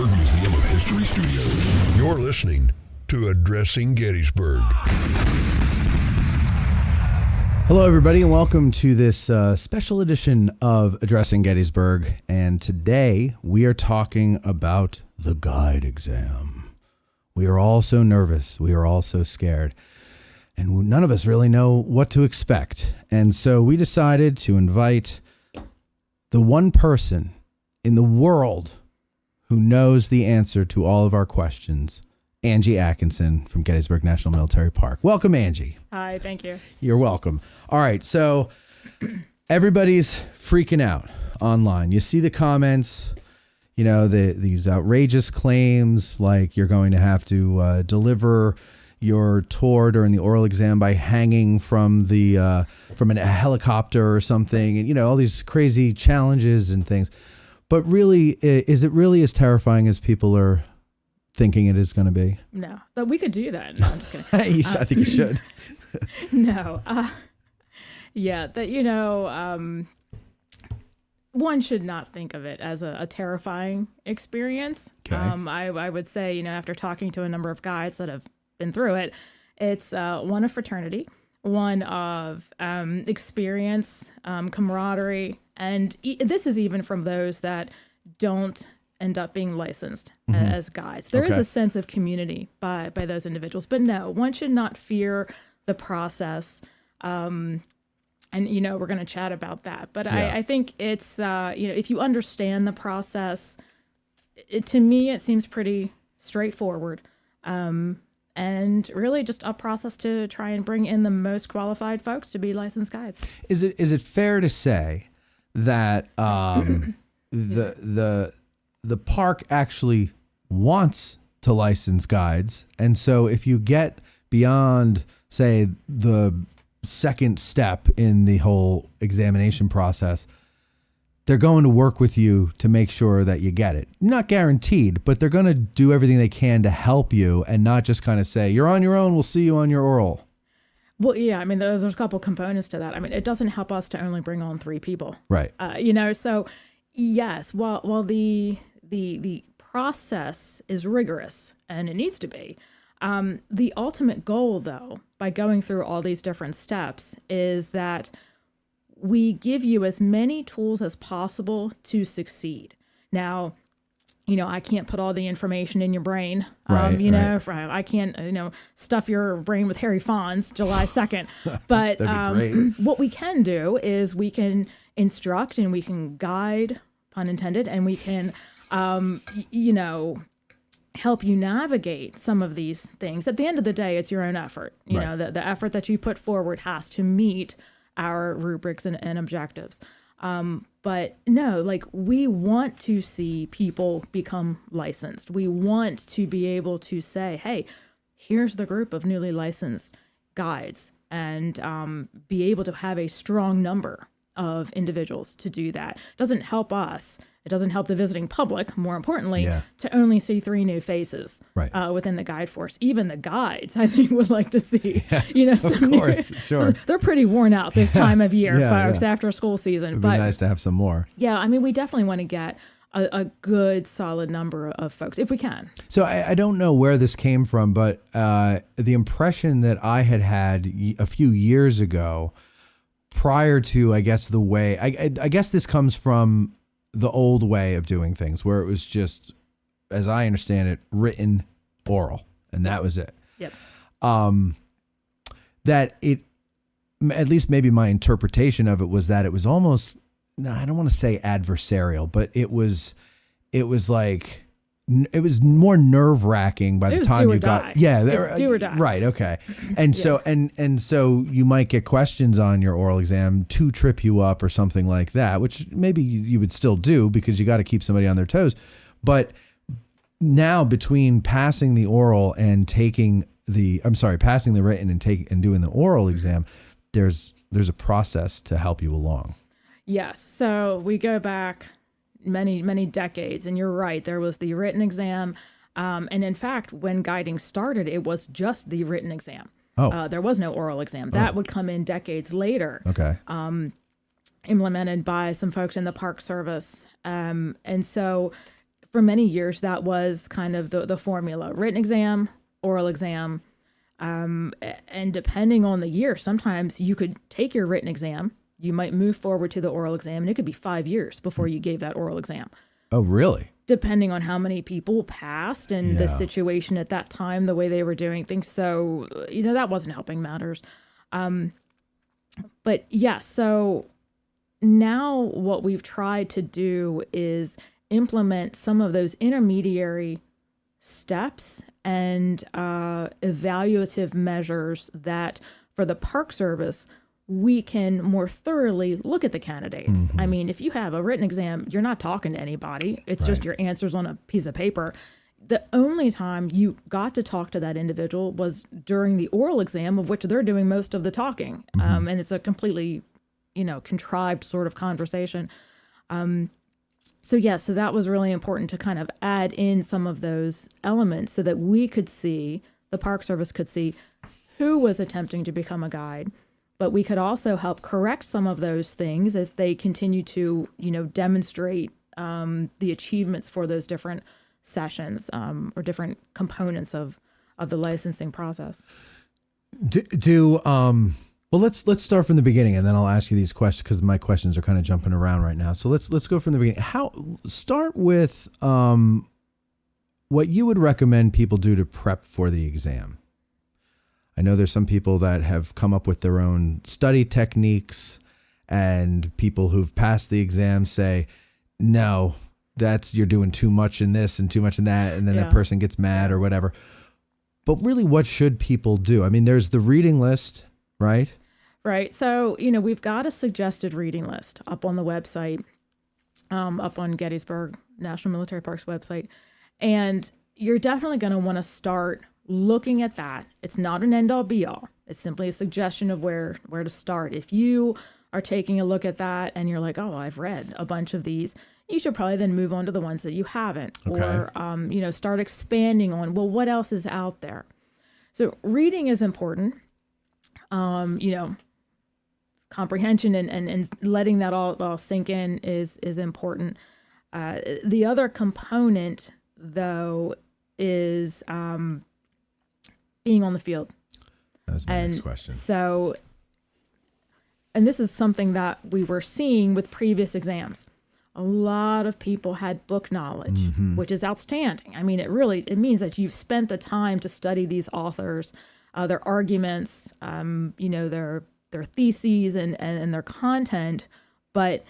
Gettysburg Museum of History Studios. You're listening to Addressing Gettysburg. Hello, everybody, and welcome to this special edition of Addressing Gettysburg. And today we are talking about the guide exam. We are all so nervous. We are all so scared. And none of us really know what to expect. And so we decided to invite the one person in the world who knows the answer to all of our questions, Angie Atkinson from Gettysburg National Military Park. Welcome, Angie. Hi, thank you. You're welcome. All right, so everybody's freaking out online. You see the comments, you know, these outrageous claims like you're going to have to deliver your tour during the oral exam by hanging from a helicopter or something, and, you know, all these crazy challenges and things. But really, is it really as terrifying as people are thinking it is going to be? No, but we could do that. No, I'm just kidding. I think you should. No. Yeah, that, you know, one should not think of it as a terrifying experience. Okay. I would say, you know, after talking to a number of guides that have been through it, it's one of fraternity, one of experience, camaraderie, and this is even from those that don't end up being licensed as guides. There is a sense of community by those individuals, but no, one should not fear the process. And, you know, we're going to chat about that, but yeah. I think it's, you know, if you understand the process, to me, it seems pretty straightforward. And really just a process to try and bring in the most qualified folks to be licensed guides. Is it fair to say that the park actually wants to license guides, and so if you get beyond, say, the second step in the whole examination process, they're going to work with you to make sure that you get it. Not guaranteed, but they're going to do everything they can to help you and not just kind of say, you're on your own, we'll see you on your oral. Well, yeah, I mean, there's a couple components to that. I mean, it doesn't help us to only bring on 3 people. Right. You know, so yes, while the process is rigorous, and it needs to be, the ultimate goal, though, by going through all these different steps is that we give you as many tools as possible to succeed. Now, you know, I can't put all the information in your brain. You know, I can't, you know, stuff your brain with Harry Fawns July 2nd. But what we can do is we can instruct and we can guide, pun intended, and we can, you know, help you navigate some of these things. At the end of the day, it's your own effort. You know, the effort that you put forward has to meet our rubrics and objectives. But no, like, we want to see people become licensed. We want to be able to say, hey, here's the group of newly licensed guides, and be able to have a strong number of individuals to do that. It doesn't help us. It doesn't help the visiting public, more importantly, to only see 3 new faces within the guide force. Even the guides, I think, would like to see, you know, some of course, sure. So they're pretty worn out this time of year, folks, after school season. It'd be nice to have some more. Yeah, I mean, we definitely want to get a good, solid number of folks, if we can. So I don't know where this came from, but the impression that I had a few years ago, prior to, I guess, the way, I guess this comes from the old way of doing things, where it was just, as I understand it, written, oral, and that was it. Yep. That it, at least maybe my interpretation of it was that it was almost, no, I don't want to say adversarial, but it was like, it was more nerve wracking by the time you got, it's do or die. Right. Okay. And so, and so you might get questions on your oral exam to trip you up or something like that, which maybe you would still do because you got to keep somebody on their toes. But now, between passing the oral and passing the written and doing the oral exam, there's a process to help you along. Yes. So we go back many decades, and you're right, there was the written exam, and in fact, when guiding started, it was just the written exam. There was no oral exam. That would come in decades later. Okay. Implemented by some folks in the Park Service, and so for many years, that was kind of the formula: written exam, oral exam. And depending on the year, sometimes you could take your written exam, you might move forward to the oral exam, and it could be 5 years before you gave that oral exam. Oh, really? Depending on how many people passed and the situation at that time, the way they were doing things. So, that wasn't helping matters. But yeah, so now what we've tried to do is implement some of those intermediary steps and evaluative measures that for the Park Service, we can more thoroughly look at the candidates. Mm-hmm. I mean, if you have a written exam, you're not talking to anybody. It's just your answers on a piece of paper. The only time you got to talk to that individual was during the oral exam, of which they're doing most of the talking. Mm-hmm. And it's a completely, contrived sort of conversation. So that was really important to kind of add in some of those elements so that we could see, the Park Service could see who was attempting to become a guide. But we could also help correct some of those things if they continue to, demonstrate the achievements for those different sessions or different components of the licensing process. Well, let's start from the beginning, and then I'll ask you these questions because my questions are kind of jumping around right now. So let's go from the beginning. Start with what you would recommend people do to prep for the exam. I know there's some people that have come up with their own study techniques, and people who've passed the exam say, no, you're doing too much in this and too much in that, and then that person gets mad or whatever. But really, what should people do? I mean, there's the reading list, right? Right. So, we've got a suggested reading list up on the website, up on Gettysburg National Military Parks website. And you're definitely going to want to start looking at that. It's not an end all be all. It's simply a suggestion of where to start. If you are taking a look at that and you're like, oh, I've read a bunch of these, you should probably then move on to the ones that you haven't. Okay. Or, start expanding on, well, what else is out there? So reading is important. Comprehension and letting that all sink in is important. The other component, though, is being on the field. That was my next question. So, and this is something that we were seeing with previous exams. A lot of people had book knowledge, which is outstanding. I mean, it means that you've spent the time to study these authors, their arguments, their theses and their content, but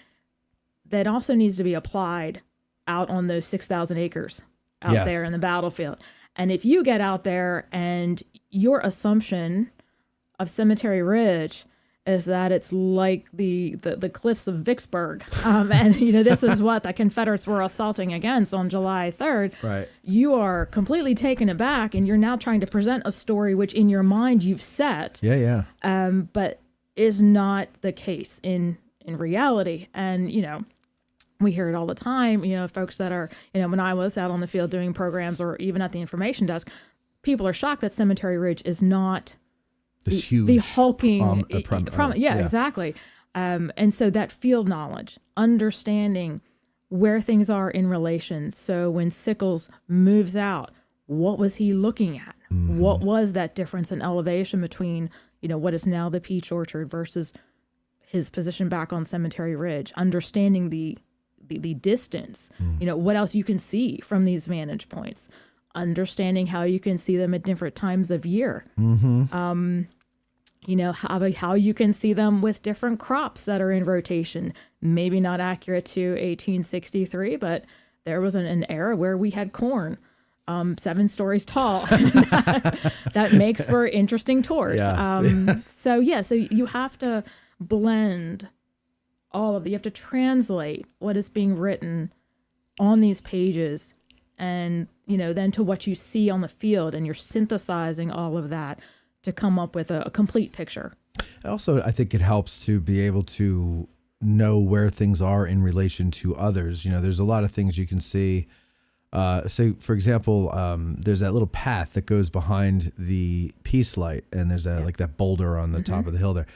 that also needs to be applied out on those 6,000 acres out there in the battlefield. And if you get out there and your assumption of Cemetery Ridge is that it's like the cliffs of Vicksburg, and this is what the Confederates were assaulting against on July 3rd. Right. You are completely taken aback, and you're now trying to present a story which in your mind you've set. Yeah. But is not the case in reality. And we hear it all the time. Folks that are when I was out on the field doing programs or even at the information desk, people are shocked that Cemetery Ridge is not this huge, the hulking, exactly. And so that field knowledge, understanding where things are in relation. So when Sickles moves out, what was he looking at? Mm-hmm. What was that difference in elevation between, what is now the Peach Orchard versus his position back on Cemetery Ridge? Understanding the distance, what else you can see from these vantage points. Understanding how you can see them at different times of year. Mm-hmm. How you can see them with different crops that are in rotation. Maybe not accurate to 1863, but there was an era where we had corn 7 stories tall. that makes for interesting tours. Yes. So you have to blend all of you have to translate what is being written on these pages and then to what you see on the field, and you're synthesizing all of that to come up with a complete picture. Also, I think it helps to be able to know where things are in relation to others. There's a lot of things you can see. So, for example, there's that little path that goes behind the peace light, and there's like that boulder on the top of the hill there.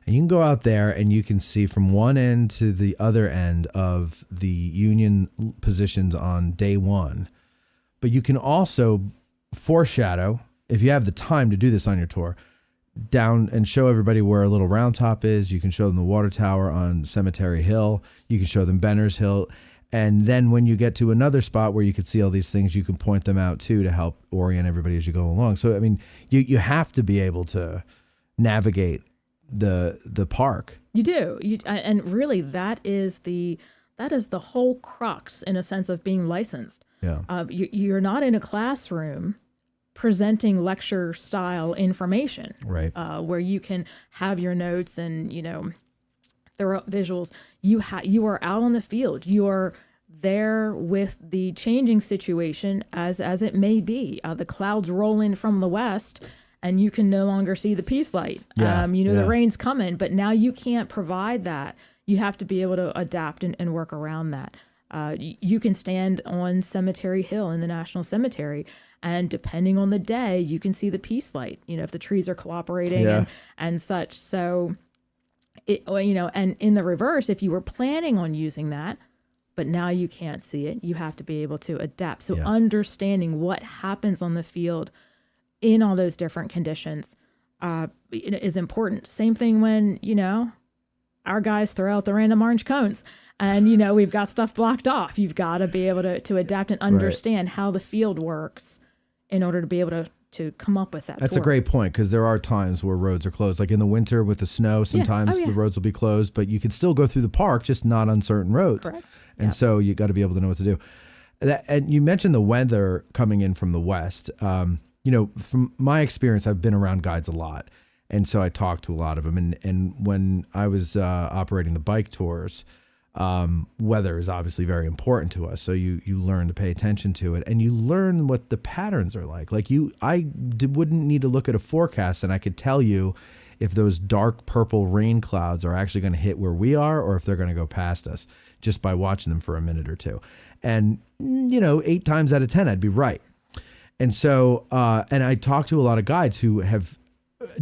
And you can go out there and you can see from one end to the other end of the Union positions on day one. But you can also foreshadow, if you have the time to do this on your tour, down and show everybody where a Little Round Top is. You can show them the water tower on Cemetery Hill. You can show them Benner's Hill. And then when you get to another spot where you can see all these things, you can point them out too to help orient everybody as you go along. So, I mean, you have to be able to navigate the park. You do. And really that is the whole crux, in a sense, of being licensed. Yeah. You're not in a classroom presenting lecture style information, Right. Where you can have your notes and, thorough visuals. You are out on the field. You are there with the changing situation as it may be. The clouds roll in from the west, and you can no longer see the peace light. Yeah, The rain's coming, but now you can't provide that. You have to be able to adapt and work around that. You can stand on Cemetery Hill in the National Cemetery, and depending on the day, you can see the peace light, if the trees are cooperating and such. So, and in the reverse, if you were planning on using that, but now you can't see it, you have to be able to adapt. So understanding what happens on the field in all those different conditions is important. Same thing when, our guys throw out the random orange cones and, we've got stuff blocked off. You've got to be able to adapt and understand how the field works in order to be able to come up with that. That's tour. a great point, because there are times where roads are closed. Like in the winter with the snow, sometimes the roads will be closed, but you can still go through the park, just not on certain roads. Correct. And so you got to be able to know what to do. And you mentioned the weather coming in from the west. From my experience, I've been around guides a lot. And so I talked to a lot of them. And when I was operating the bike tours, weather is obviously very important to us. So you learn to pay attention to it, and you learn what the patterns are like. Wouldn't need to look at a forecast, and I could tell you if those dark purple rain clouds are actually going to hit where we are, or if they're going to go past us, just by watching them for a minute or two. And, 8 times out of 10, I'd be right. And so, and I talked to a lot of guides who have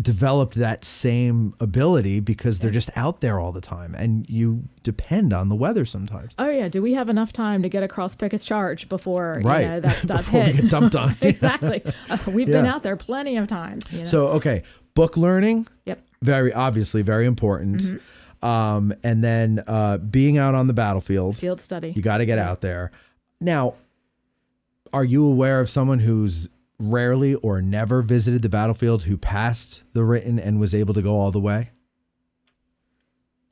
developed that same ability because they're just out there all the time, and you depend on the weather sometimes. Oh yeah. Do we have enough time to get across Pickett's Charge before that stuff before hits? we get dumped on? Exactly. We've been out there plenty of times. So, okay. Book learning. Yep. Very obviously very important. Mm-hmm. And then being out on the battlefield. Field study. You got to get out there. Now, are you aware of someone who's rarely or never visited the battlefield who passed the written and was able to go all the way?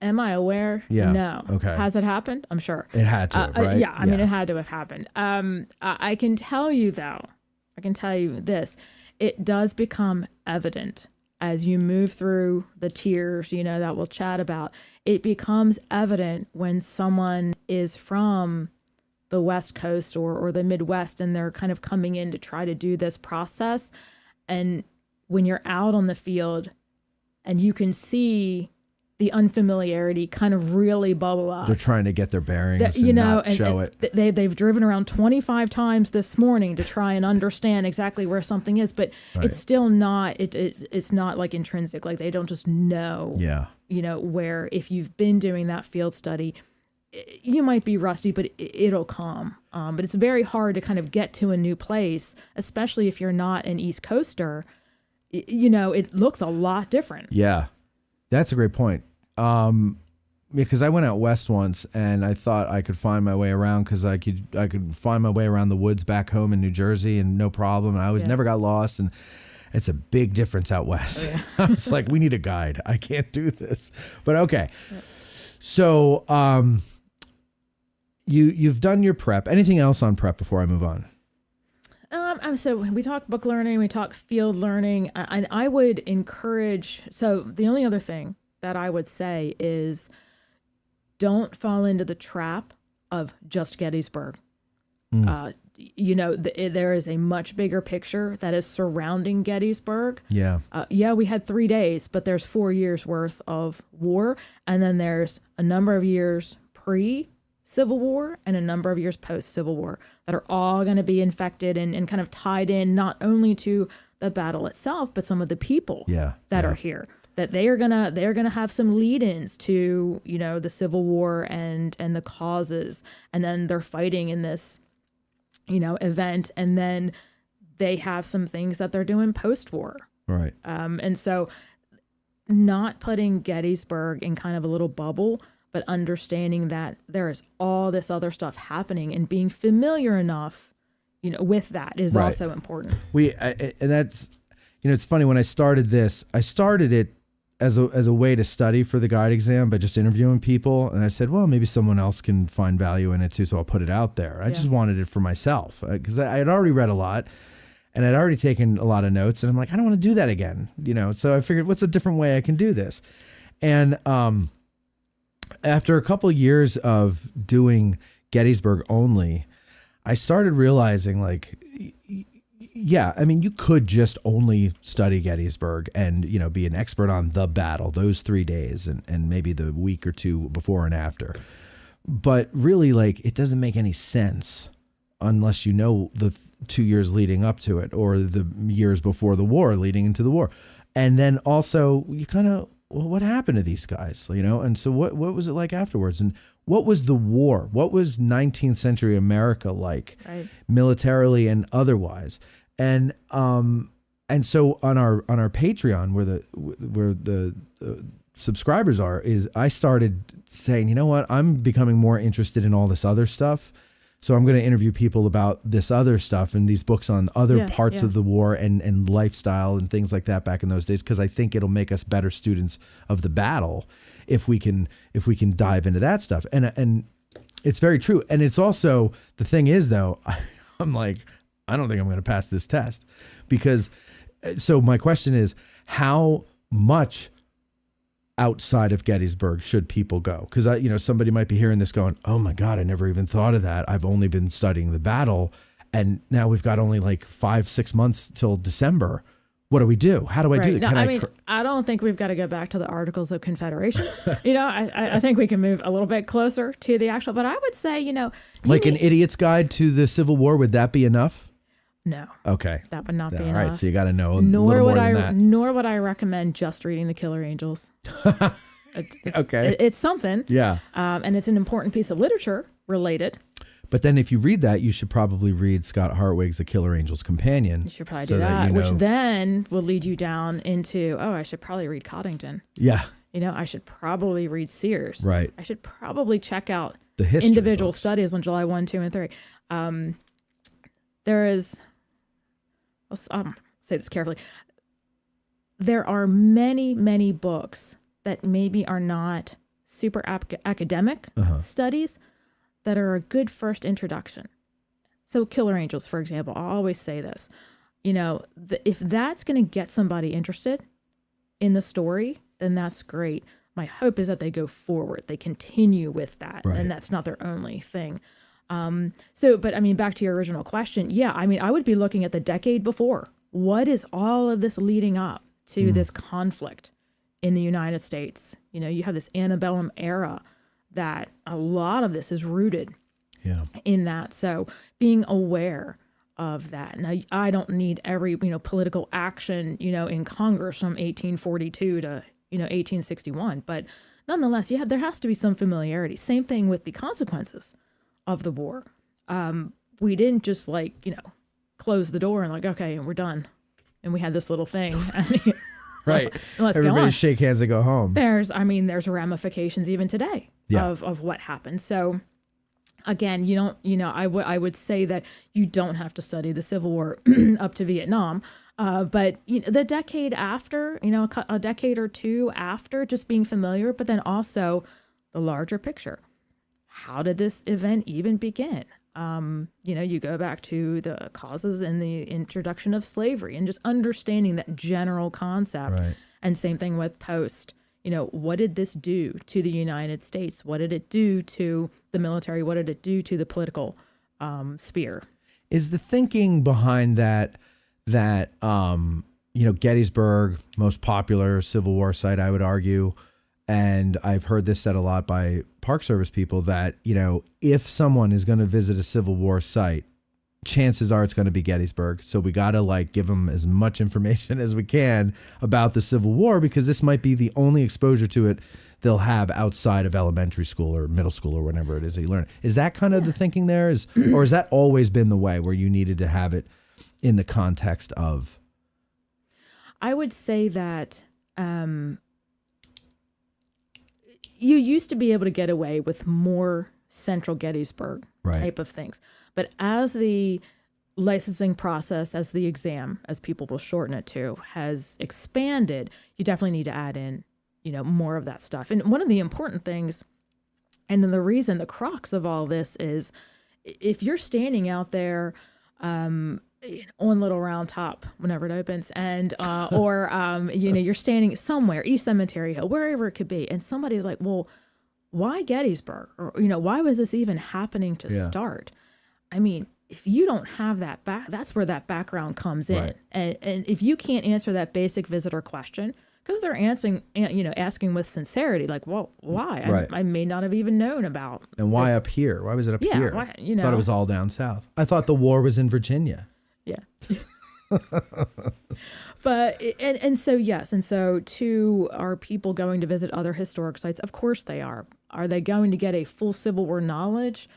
Am I aware? Yeah. No. Okay. Has it happened? I'm sure. It had to have, right? Yeah. I mean, it had to have happened. I can tell you, though, this. It does become evident as you move through the tiers, that we'll chat about. It becomes evident when someone is from the West Coast or the Midwest, and they're kind of coming in to try to do this process. And when you're out on the field and you can see the unfamiliarity kind of really bubble up. They're trying to get their bearings and show it. They've driven around 25 times this morning to try and understand exactly where something is, but it's still not, it's not like intrinsic. Like they don't just know, where if you've been doing that field study, you might be rusty, but it'll come. But it's very hard to kind of get to a new place, especially if you're not an East Coaster. It looks a lot different. Yeah, that's a great point. Because I went out west once and I thought I could find my way around because I could find my way around the woods back home in New Jersey and no problem. And I never got lost. And it's a big difference out west. Oh, yeah. I was like, we need a guide. I can't do this. But okay. Yeah. So, You've done your prep. Anything else on prep before I move on? So we talked book learning, we talked field learning, and I would encourage. So the only other thing that I would say is, don't fall into the trap of just Gettysburg. There is a much bigger picture that is surrounding Gettysburg. Yeah. We had 3 days, but there's 4 years worth of war, and then there's a number of years pre-Civil War and a number of years post-Civil War that are all going to be infected and kind of tied in not only to the battle itself, but some of the people that are here. that they're gonna have some lead-ins to, you know, the Civil War and the causes, and then they're fighting in this, you know, event, and then they have some things that they're doing post-war. Right. And so not putting Gettysburg in kind of a little bubble, but understanding that there is all this other stuff happening, and being familiar enough, you know, with that is also important. And that's, you know, it's funny, when I started this, I started it as a way to study for the guide exam by just interviewing people. And I said, well, maybe someone else can find value in it too, so I'll put it out there. I just wanted it for myself because I had already read a lot and I'd already taken a lot of notes, and I'm like, I don't want to do that again, you know? So I figured, what's a different way I can do this? And after a couple of years of doing Gettysburg only, I started realizing, like, yeah, I mean, you could just only study Gettysburg and, you know, be an expert on the battle, those 3 days, and maybe the week or two before and after. But really, like, it doesn't make any sense unless you know the 2 years leading up to it, or the years before the war leading into the war. And then also you kind of, well, what happened to these guys, you know? And so what was it like afterwards? And what was the war? What was 19th century America like, militarily and otherwise? And so on our Patreon, where the subscribers are, is I started saying, you know what, I'm becoming more interested in all this other stuff. So I'm going to interview people about this other stuff and these books on other parts of the war and lifestyle and things like that back in those days, because I think it'll make us better students of the battle if we can dive into that stuff. And it's very true. And it's also, the thing is though, I'm like, I don't think I'm going to pass this test, because, so my question is, how much outside of Gettysburg should people go? Because you know, somebody might be hearing this going, oh my God, I never even thought of that. I've only been studying the battle, and now we've got only like 5-6 months till December. What do we do? How do I do that? No, I mean, I don't think we've got to go back to the Articles of Confederation. You know, I think we can move a little bit closer to the actual, but I would say, you know, like an idiot's guide to the Civil War, would that be enough? No. Okay. That would not be enough. All right, so you got to know a little more than that. Nor would I recommend just reading The Killer Angels. Okay. It's something. Yeah. And it's an important piece of literature related. But then if you read that, you should probably read Scott Hartwig's The Killer Angel's Companion. You should probably do that, which then will lead you down into, I should probably read Coddington. Yeah. You know, I should probably read Sears. Right. I should probably check out the history individual books. Studies on July 1, 2, and 3. There is... I'll say this carefully. There are many, many books that maybe are not super academic studies that are a good first introduction. So Killer Angels, for example, I always say this, you know, if that's going to get somebody interested in the story, then that's great. My hope is that they go forward, they continue with that, and that's not their only thing. But I mean, back to your original question. Yeah. I mean, I would be looking at the decade before. What is all of this leading up to this conflict in the United States? You know, you have this antebellum era that a lot of this is rooted in that. So being aware of that. Now, I don't need every, you know, political action, you know, in Congress from 1842 to, you know, 1861, but nonetheless, there has to be some familiarity. Same thing with the consequences of the war. We didn't just close the door and okay, we're done. And we had this little thing. Right. Let's Everybody go on. shake hands and go home. There's ramifications even today of what happened. So again, I would say that you don't have to study the Civil War up to Vietnam. But the decade after, a decade or two after, just being familiar, but then also the larger picture. How did this event even begin? You go back to the causes and the introduction of slavery and just understanding that general concept. Right. And same thing with post. What did this do to the United States? What did it do to the military? What did it do to the political sphere? Is the thinking behind that Gettysburg, most popular Civil War site, I would argue, and I've heard this said a lot by Park Service people, that, if someone is going to visit a Civil War site chances are it's going to be Gettysburg. So we got to like give them as much information as we can about the Civil War, because this might be the only exposure to it they'll have outside of elementary school or middle school or whatever it is that you learn. Is that kind of the thinking there? Or has that always been the way where you needed to have it in the context of? I would say that you used to be able to get away with more Central Gettysburg type of things. But as the licensing process, as the exam, as people will shorten it to, has expanded, you definitely need to add in, more of that stuff. And one of the important things, and then the reason, the crux of all this is, if you're standing out there on Little Round Top whenever it opens, and or you're standing somewhere, East Cemetery Hill, wherever it could be, and somebody's like, well, why Gettysburg? Or why was this even happening to start? I mean, if you don't have that that's where that background comes in. And if you can't answer that basic visitor question, because they're asking with sincerity, like, well, why? I may not have even known about. And why this. Up here? Why was it up here? Why, Thought it was all down south. I thought the war was in Virginia. Yeah. But, and so, yes. And so are people going to visit other historic sites? Of course they are. Are they going to get a full Civil War knowledge?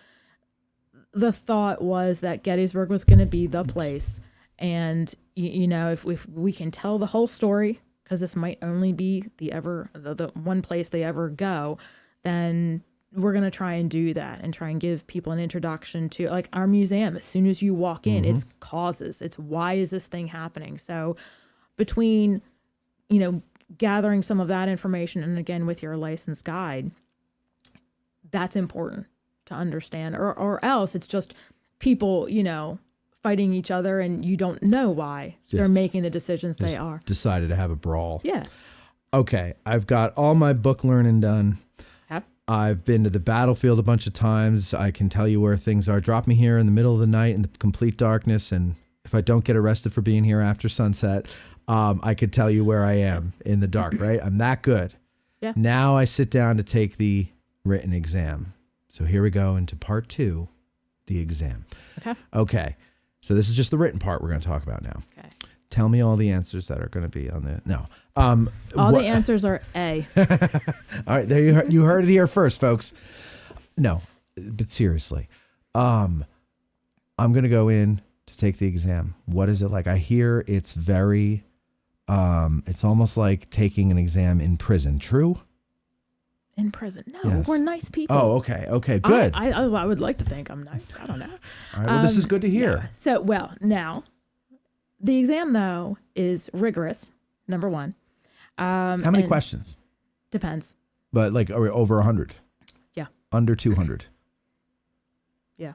The thought was that Gettysburg was going to be the place. And, if we can tell the whole story, because this might only be the one place they ever go, then we're going to try and do that and try and give people an introduction to, like, our museum. As soon as you walk in, it's causes. It's why is this thing happening? So between, gathering some of that information and, again, with your licensed guide, that's important to understand. Or else it's just people, fighting each other and you don't know why they're making the decisions they are. Decided to have a brawl. Yeah. Okay, I've got all my book learning done. I've been to the battlefield a bunch of times. I can tell you where things are. Drop me here in the middle of the night in the complete darkness, and if I don't get arrested for being here after sunset, I could tell you where I am in the dark, right? I'm that good. Yeah. Now I sit down to take the written exam. So here we go into part 2, the exam. Okay. So this is just the written part we're going to talk about now. Okay. Tell me all the answers that are going to be on the... No. The answers are A. All right, there you heard it here first, folks. No, but seriously, I'm going to go in to take the exam. What is it like? I hear it's very, it's almost like taking an exam in prison. True? In prison? No, yes. We're nice people. Oh, okay, good. I would like to think I'm nice. I don't know. All right, well, this is good to hear. Yeah. So, now, the exam, though, is rigorous, number one. How many questions? Depends. But like over 100? Yeah. Under 200? Yeah.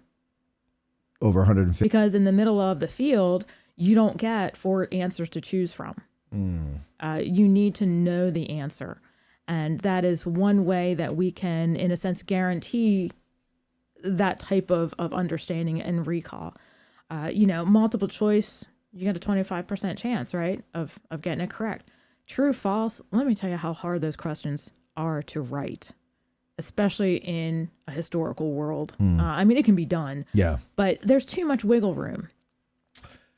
Over 150? Because in the middle of the field, you don't get 4 answers to choose from. You need to know the answer. And that is one way that we can, in a sense, guarantee that type of understanding and recall. Multiple choice, you got a 25% chance, right, of getting it correct. True, false, let me tell you how hard those questions are to write, especially in a historical world. It can be done. Yeah. But there's too much wiggle room.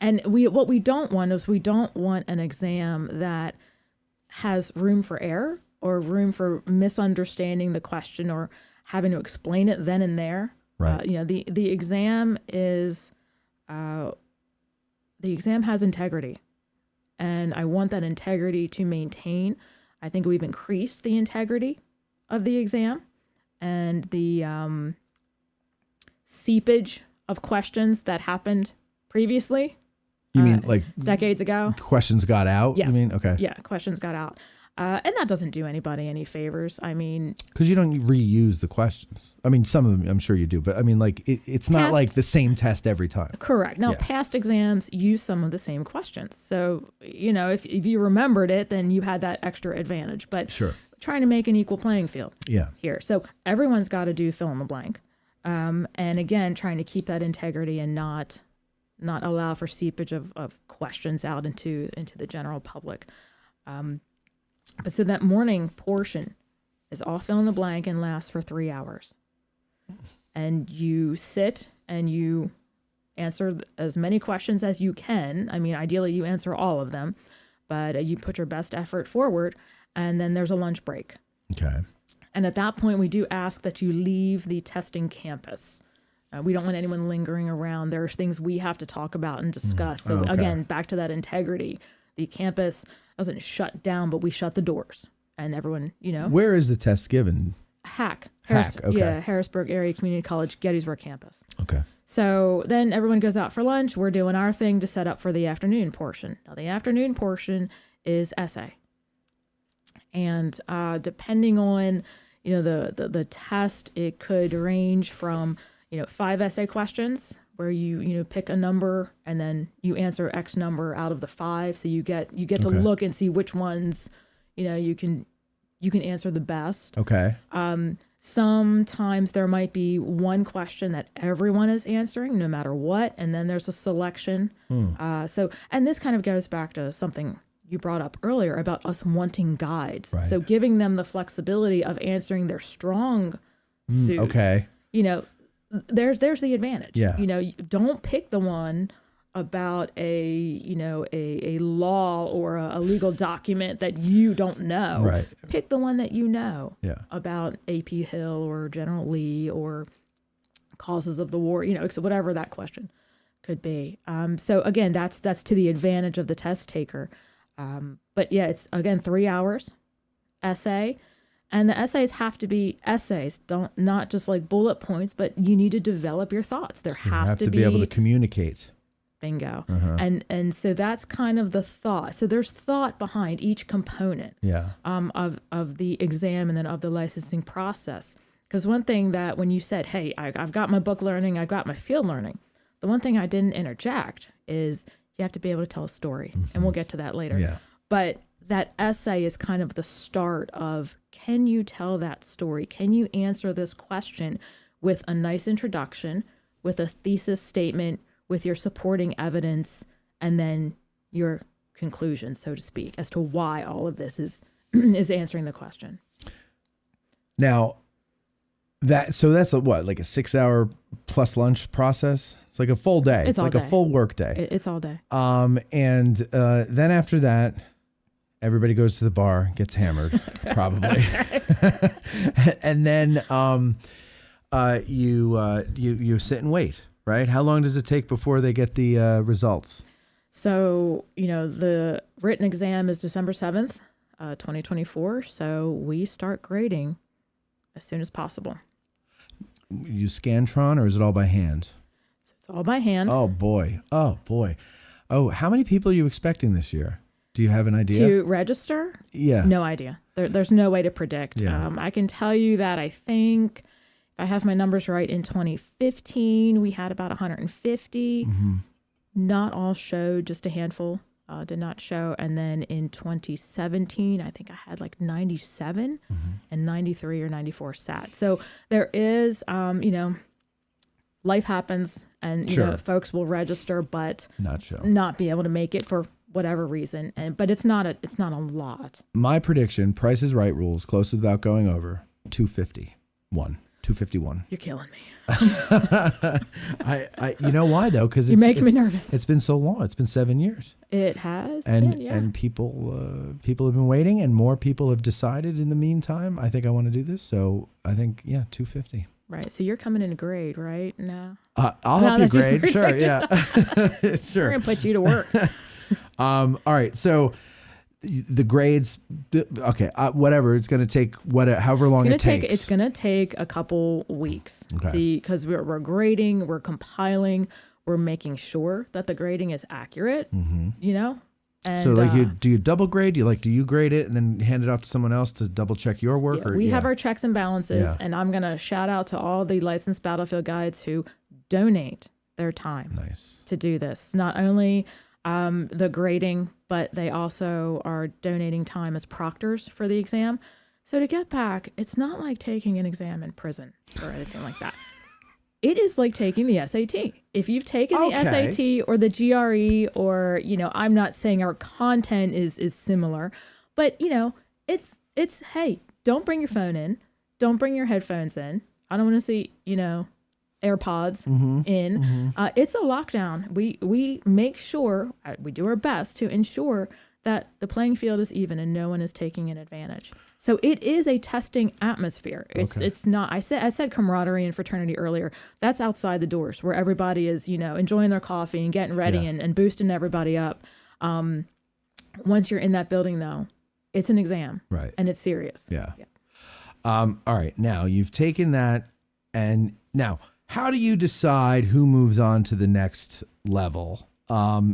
And what we don't want is we don't want an exam that has room for error or room for misunderstanding the question or having to explain it then and there. Right. The exam is, the exam has integrity. And I want that integrity to maintain. I think we've increased the integrity of the exam and the seepage of questions that happened previously. You mean like decades ago? Questions got out? Yes. You mean? Okay. Yeah, questions got out. And that doesn't do anybody any favors. Because you don't reuse the questions. Some of them I'm sure you do, but it's not like the same test every time. Correct. Now, past exams use some of the same questions. So, if you remembered it, then you had that extra advantage. But sure. Trying to make an equal playing field here. So everyone's got to do fill in the blank. And again, trying to keep that integrity and not allow for seepage of questions out into the general public. But so that morning portion is all fill in the blank and lasts for 3 hours. And you sit and you answer as many questions as you can. I mean, ideally you answer all of them, but you put your best effort forward, and then there's a lunch break. Okay. And at that point, we do ask that you leave the testing campus. We don't want anyone lingering around. There's things we have to talk about and discuss. So again, back to that integrity. The campus doesn't shut down, but we shut the doors. And everyone, Where is the test given? HAC. Okay. Yeah, Harrisburg Area Community College, Gettysburg campus. Okay. So then everyone goes out for lunch. We're doing our thing to set up for the afternoon portion. Now, the afternoon portion is essay. And depending on, the test, it could range from, 5 essay questions where you pick a number and then you answer X number out of the 5. So you get to look and see which ones, you can answer the best. Okay. Sometimes there might be one question that everyone is answering no matter what. And then there's a selection. And this kind of goes back to something you brought up earlier about us wanting guides. Right. So giving them the flexibility of answering their strong suits. Okay. There's the advantage. Yeah. You don't pick the one about a law or a legal document that you don't know. Right. Pick the one that you know about AP Hill or General Lee or causes of the war, so whatever that question could be. So again, that's to the advantage of the test taker. But yeah, it's again 3 hours essay, and the essays have to be essays, not just like bullet points, but you need to develop your thoughts. There you has have to be able to communicate. Bingo. And so that's kind of the thought. So there's thought behind each component of the exam and then of the licensing process. Because one thing that when you said, hey, I've got my book learning, I've got my field learning, the one thing I didn't interject is you have to be able to tell a story. And we'll get to that later. Yeah. But that essay is kind of the start of, can you tell that story? Can you answer this question with a nice introduction, with a thesis statement, with your supporting evidence, and then your conclusion, so to speak, as to why all of this is answering the question. Now, that's like a 6 hour plus lunch process? It's like a full day. It's like a full work day. It's all day. And then after that, everybody goes to the bar, gets hammered, probably. And then you sit and wait, right? How long does it take before they get the results? So, the written exam is December 7th, 2024. So we start grading as soon as possible. You Scantron, or is it all by hand? It's all by hand. Oh, boy. Oh, how many people are you expecting this year? Do you have an idea? To register? Yeah. No idea. There's no way to predict. Yeah. I can tell you that I think, if I have my numbers right, in 2015, we had about 150. Not all showed, just a handful did not show. And then in 2017, I think I had like 97 and 93 or 94 sat. So there is, life happens and, folks will register, but not be able to make it for whatever reason. But it's not a lot. My prediction, Price is Right rules, close without going over, 251. You're killing me. I you know why though? Because you're making me nervous. It's been so long. It's been 7 years. It has. And people have been waiting, and more people have decided in the meantime. I think I want to do this, so I think 250. Right. So you're coming in a grade, right? No. I'll help you grade. Sure. Yeah. Sure. We're gonna put you to work. All right. So the grades, okay, whatever. It's going to take however long it takes. It's going to take a couple weeks. Okay. See, because we're grading, we're compiling, we're making sure that the grading is accurate. And, so do you double grade? Do you grade it and then hand it off to someone else to double check your work? We have our checks and balances, and I'm going to shout out to all the licensed battlefield guides who donate their time to do this. Not only the grading, but they also are donating time as proctors for the exam. So to get back, it's not like taking an exam in prison or anything like that. It is like taking the SAT. If you've taken the SAT or the GRE, or, I'm not saying our content is similar, but, it's, hey, don't bring your phone in. Don't bring your headphones in. I don't want to see, AirPods in. It's a lockdown. We make sure, we do our best to ensure that the playing field is even and no one is taking an advantage. So it is a testing atmosphere. It's not, I said camaraderie and fraternity earlier. That's outside the doors where everybody is, enjoying their coffee and getting ready and boosting everybody up. Once you're in that building though, it's an exam. Right. And it's serious. Yeah. All right. Now you've taken that, and now how do you decide who moves on to the next level?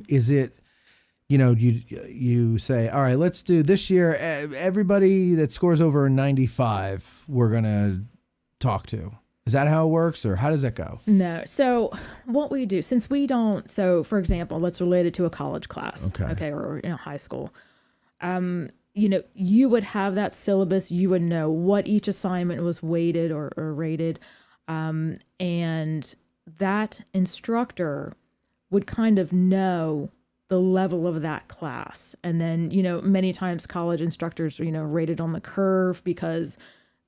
Is it, you say, all right, let's do this year, everybody that scores over 95, we're going to talk to. Is that how it works, or how does that go? No. So what we do, since we don't, so for example, let's relate it to a college class. Okay. Or high school. You would have that syllabus. You would know what each assignment was weighted or rated. And that instructor would kind of know the level of that class. And then, many times college instructors are, rated on the curve because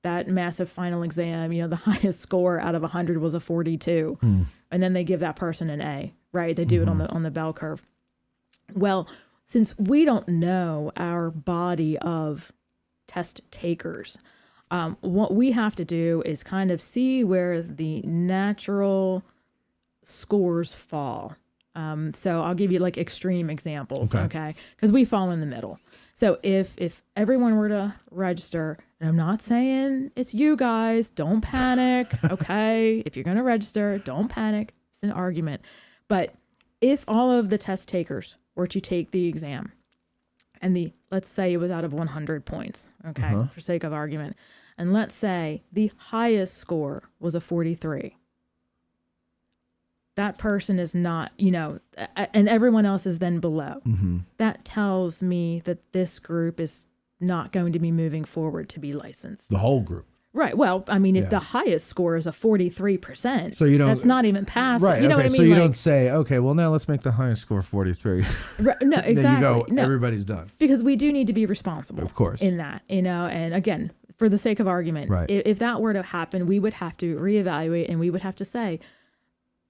that massive final exam, the highest score out of 100 was a 42. And then they give that person an A, right? They do it on the bell curve. Well, since we don't know our body of test takers, what we have to do is kind of see where the natural scores fall. So I'll give you like extreme examples, okay? Because we fall in the middle. So if everyone were to register, and I'm not saying it's you guys, don't panic, okay? If you're going to register, don't panic. It's an argument. But if all of the test takers were to take the exam, and let's say it was out of 100 points, okay, for sake of argument, and let's say the highest score was a 43. That person is not, and everyone else is then below. That tells me that this group is not going to be moving forward to be licensed. The whole group. Right. Well, I mean, if the highest score is a 43%, so that's not even past. Right. You know what I mean? So you don't say, okay, well, now let's make the highest score 43. Right, no, exactly. Then you go, everybody's done. Because we do need to be responsible. Of course. In that, and again, for the sake of argument, if that were to happen, we would have to reevaluate and we would have to say,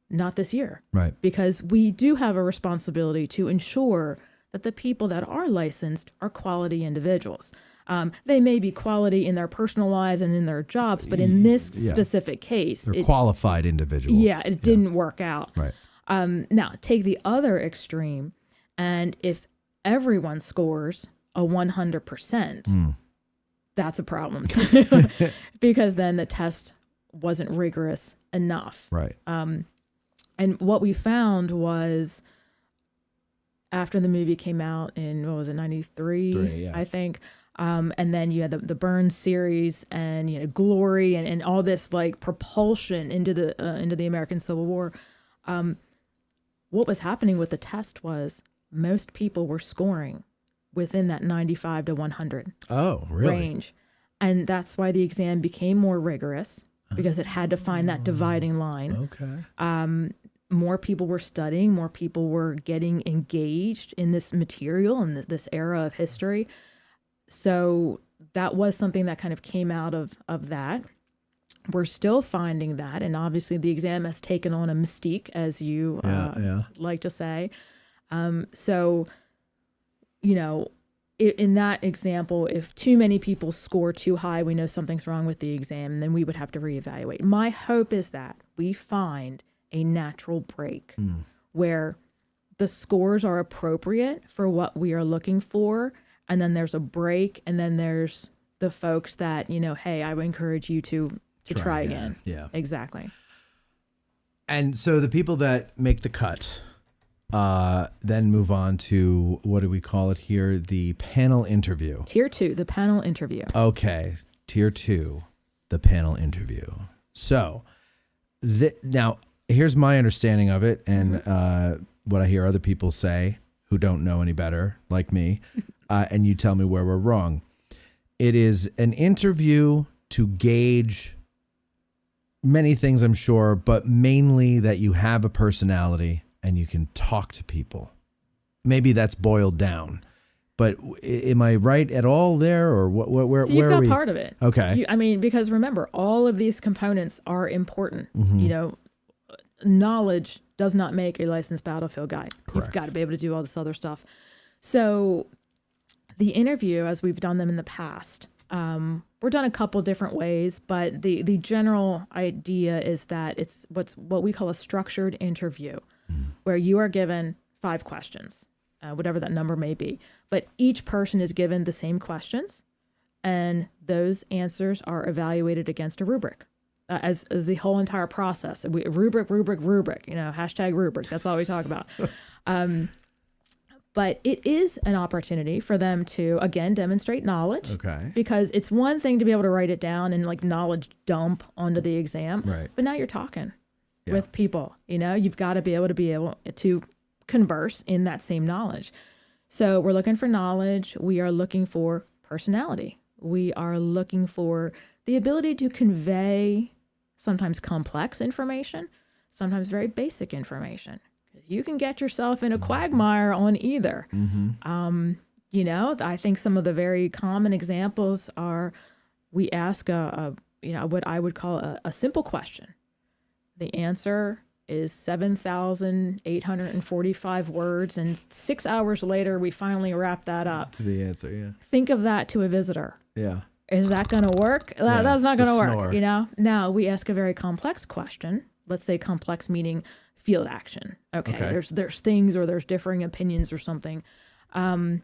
not this year. Right. Because we do have a responsibility to ensure that the people that are licensed are quality individuals. They may be quality in their personal lives and in their jobs, but in this specific case, they're qualified individuals. Yeah, it didn't work out. Right. Now, take the other extreme, and if everyone scores a 100%, that's a problem because then the test wasn't rigorous enough. Right. And what we found was after the movie came out in, 93, I think. And then you had the Burns series and, Glory and all this like propulsion into the American Civil War. What was happening with the test was most people were scoring within that 95 to 100 range. And that's why the exam became more rigorous because it had to find that dividing line. Okay. More people were studying, more people were getting engaged in this material and this era of history. So that was something that kind of came out of that. We're still finding that. And obviously the exam has taken on a mystique, as you like to say. So, in that example, if too many people score too high, we know something's wrong with the exam, and then we would have to reevaluate. My hope is that we find a natural break where the scores are appropriate for what we are looking for. And then there's a break. And then there's the folks that, hey, I would encourage you to try again. Yeah, exactly. And so the people that make the cut then move on to, what do we call it here? The panel interview. Tier 2, the panel interview. Okay. Tier 2, the panel interview. So now here's my understanding of it. And what I hear other people say who don't know any better, like me, and you tell me where we're wrong. It is an interview to gauge many things, I'm sure, but mainly that you have a personality and you can talk to people. Maybe that's boiled down. But am I right at all there, or what? Where? So you've got part of it. Okay. Because remember, all of these components are important. knowledge does not make a licensed battlefield guide. Correct. You've got to be able to do all this other stuff. So the interview, as we've done them in the past, we're done a couple different ways, but the general idea is that it's what we call a structured interview, where you are given 5 questions, whatever that number may be, but each person is given the same questions, and those answers are evaluated against a rubric. As the whole entire process, rubric, hashtag rubric. That's all we talk about. But it is an opportunity for them to, again, demonstrate knowledge. Okay. Because it's one thing to be able to write it down and like knowledge dump onto the exam. Right. But now you're talking with people. You've got to be able to converse in that same knowledge. So we're looking for knowledge. We are looking for personality. We are looking for the ability to convey sometimes complex information, sometimes very basic information. You can get yourself in a quagmire on either. I think some of the very common examples are we ask what I would call a simple question. The answer is 7,845 words, and 6 hours later, we finally wrap that up. To the answer, yeah. Think of that to a visitor. Yeah. Is that going to work? That's not going to work, snore. Now we ask a very complex question. Let's say complex meaning field action. Okay. There's things or there's differing opinions or something. And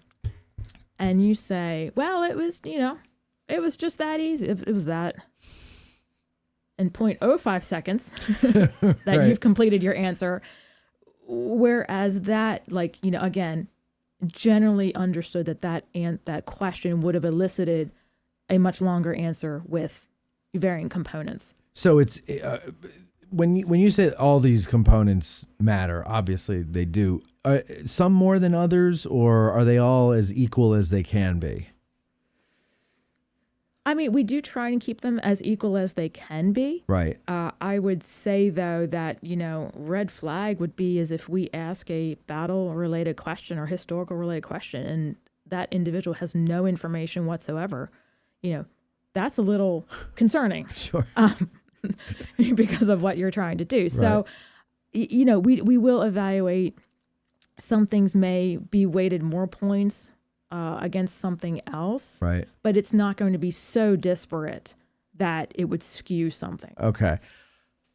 you say, well, it was just that easy. It was that. In 0.05 seconds that Right. you've completed your answer. Whereas that, again, generally understood that question would have elicited a much longer answer with varying components. So it's when you say all these components matter, obviously they do. Some more than others, or are they all as equal as they can be? I mean, we do try and keep them as equal as they can be. Right. I would say, though, that, red flag would be as if we ask a battle-related question or historical-related question and that individual has no information whatsoever. That's a little concerning. Sure. Because of what you're trying to do. So, we will evaluate. Some things may be weighted more points against something else. Right. But it's not going to be so disparate that it would skew something. Okay.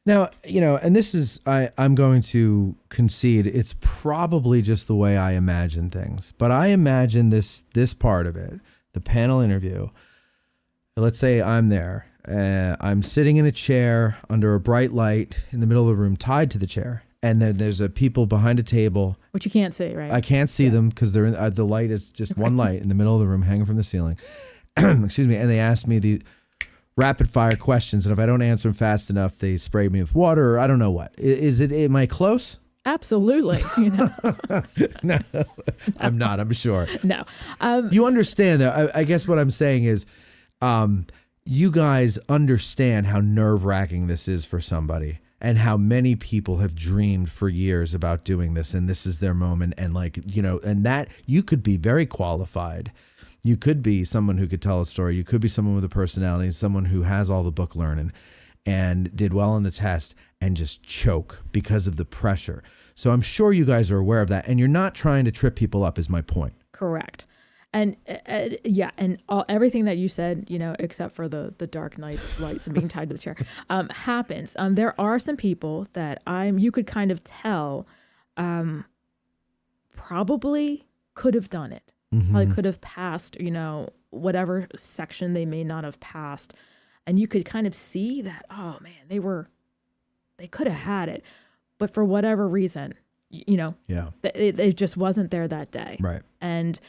Now, and this is, I'm going to concede, it's probably just the way I imagine things. But I imagine this part of it, the panel interview. Let's say I'm there. I'm sitting in a chair under a bright light in the middle of the room, tied to the chair. And then there's people behind a table. Which you can't see, right? I can't see them because they're in, the light is just one light in the middle of the room hanging from the ceiling. Excuse me. And they ask me the rapid fire questions. And if I don't answer them fast enough, they spray me with water or I don't know what. Am I close? Absolutely. No, I'm not, I'm sure. No. You understand though. I guess what I'm saying is, you guys understand how nerve-wracking this is for somebody and how many people have dreamed for years about doing this, and this is their moment. And and that you could be very qualified. You could be someone who could tell a story. You could be someone with a personality, someone who has all the book learning and did well on the test and just choke because of the pressure. So I'm sure you guys are aware of that, and you're not trying to trip people up is my point. Correct. And and everything that you said, except for the dark night lights and being tied to the chair, happens. There are some people that you could kind of tell, probably could have done it. Mm-hmm. Probably could have passed, whatever section they may not have passed, and you could kind of see that. Oh man, they could have had it, but for whatever reason, it just wasn't there that day. Right. And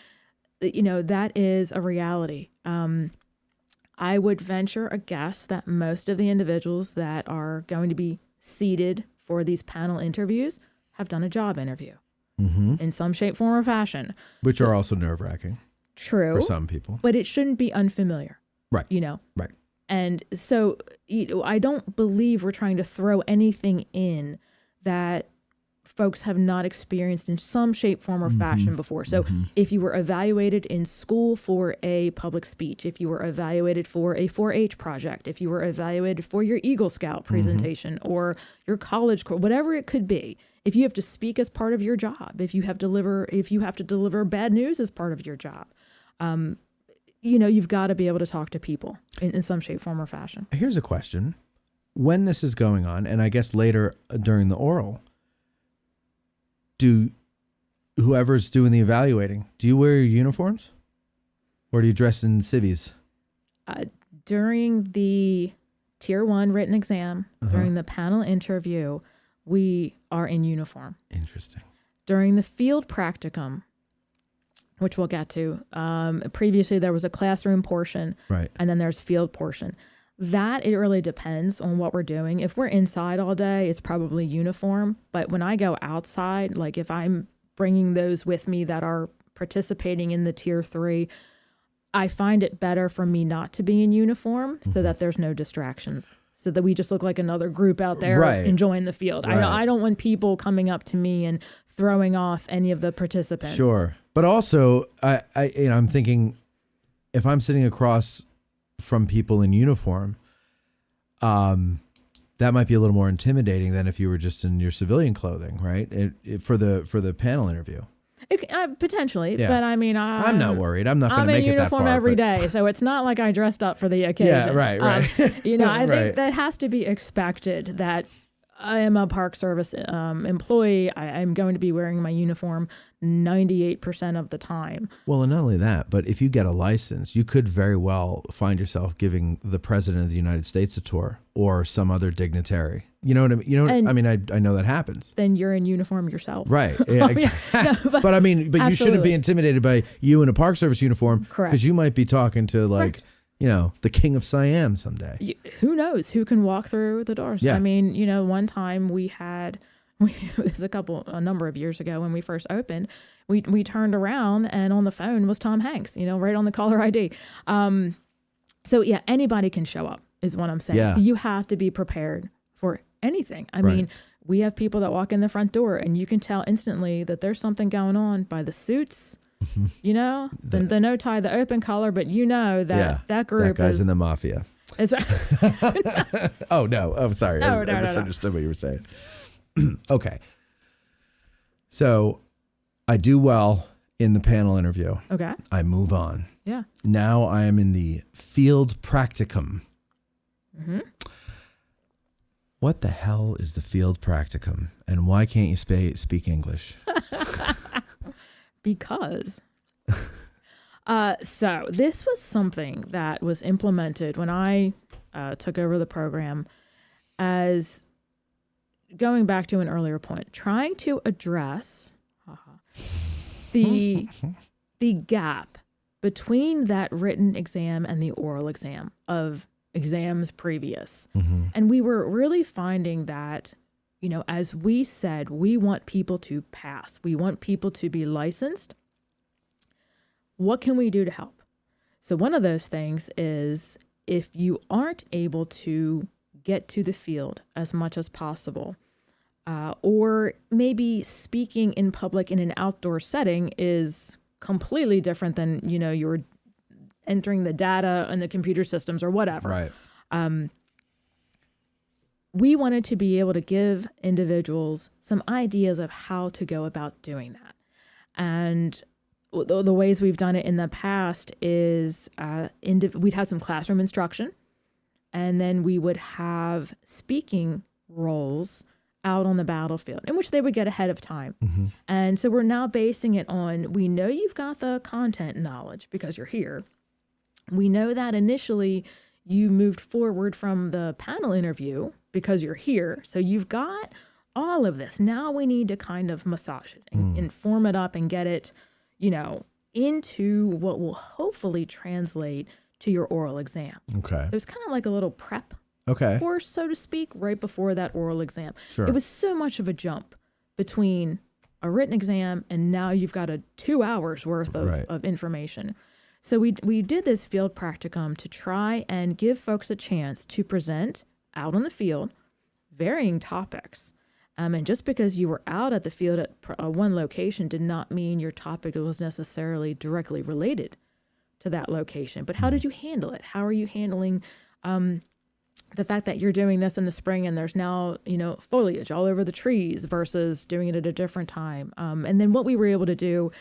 that is a reality. I would venture a guess that most of the individuals that are going to be seated for these panel interviews have done a job interview in some shape, form, or fashion. Which are also nerve-wracking. True. For some people. But it shouldn't be unfamiliar. Right. Right. And so I don't believe we're trying to throw anything in that folks have not experienced in some shape, form, or fashion before. So if you were evaluated in school for a public speech, if you were evaluated for a 4-H project, if you were evaluated for your Eagle Scout presentation or your college course, whatever it could be, if you have to speak as part of your job, if you have to deliver bad news as part of your job, you've got to be able to talk to people in some shape, form, or fashion. Here's a question. When this is going on, and I guess later during the oral, do whoever's doing the evaluating, do you wear your uniforms? Or do you dress in civvies? During the Tier 1 written exam, during the panel interview, we are in uniform. Interesting. During the field practicum, which we'll get to, previously there was a classroom portion, right, and then there's field portion. That, it really depends on what we're doing. If we're inside all day, it's probably uniform. But when I go outside, like if I'm bringing those with me that are participating in the Tier 3, I find it better for me not to be in uniform so that there's no distractions, so that we just look like another group out there enjoying the field. Right. I don't want people coming up to me and throwing off any of the participants. Sure. But also, I'm thinking, if I'm sitting across from people in uniform, that might be a little more intimidating than if you were just in your civilian clothing, right? For the panel interview. Potentially, Yeah. but I mean, I'm not worried. I'm not going to make in it that far. uniform every day, so it's not like I dressed up for the occasion. Yeah, right. I Right. think that has to be expected that I am a Park Service employee. I'm going to be wearing my uniform 98% of the time. Well, and not only that, but if you get a license, you could very well find yourself giving the President of the United States a tour or some other dignitary. You know what I mean? I know that happens. Then you're in uniform yourself. Right. Yeah, exactly. but I mean, but you shouldn't be intimidated by you in a Park Service uniform. Correct. Because you might be talking to the King of Siam someday. Who knows who can walk through the doors? Yeah. I mean, one time it was a number of years ago when we first opened, we turned around and on the phone was Tom Hanks, right on the caller ID. So yeah, anybody can show up is what I'm saying. Yeah. So you have to be prepared for anything. I mean, we have people that walk in the front door and you can tell instantly that there's something going on by the suits, the no tie, the open collar, but that group that guy's in the mafia. Oh, no. Oh, sorry. I misunderstood what you were saying. Okay. So I do well in the panel interview. Okay. I move on. Yeah. Now I am in the field practicum. Mm-hmm. What the hell is the field practicum? And why can't you speak English? Because. So this was something that was implemented when I took over the program as, going back to an earlier point, trying to address the gap between that written exam and the oral exam of exams previous. Mm-hmm. And we were really finding that, as we said, we want people to pass. We want people to be licensed. What can we do to help? So one of those things is, if you aren't able to get to the field as much as possible, or maybe speaking in public in an outdoor setting is completely different than, you're entering the data and the computer systems or whatever. Right. We wanted to be able to give individuals some ideas of how to go about doing that. And the ways we've done it in the past is we'd have some classroom instruction, and then we would have speaking roles out on the battlefield in which they would get ahead of time. Mm-hmm. And so we're now basing it on, we know you've got the content knowledge because you're here. We know that initially you moved forward from the panel interview because you're here. So you've got all of this. Now we need to kind of massage it and form it up and get it, into what will hopefully translate to your oral exam. Okay. So it's kind of like a little prep course, so to speak, right before that oral exam. Sure. It was so much of a jump between a written exam and now you've got a 2 hours worth of information. So we did this field practicum to try and give folks a chance to present out on the field varying topics. And just because you were out at the field at one location did not mean your topic was necessarily directly related to that location. But how did you handle it? How are you handling the fact that you're doing this in the spring and there's now, foliage all over the trees versus doing it at a different time? And then what we were able to do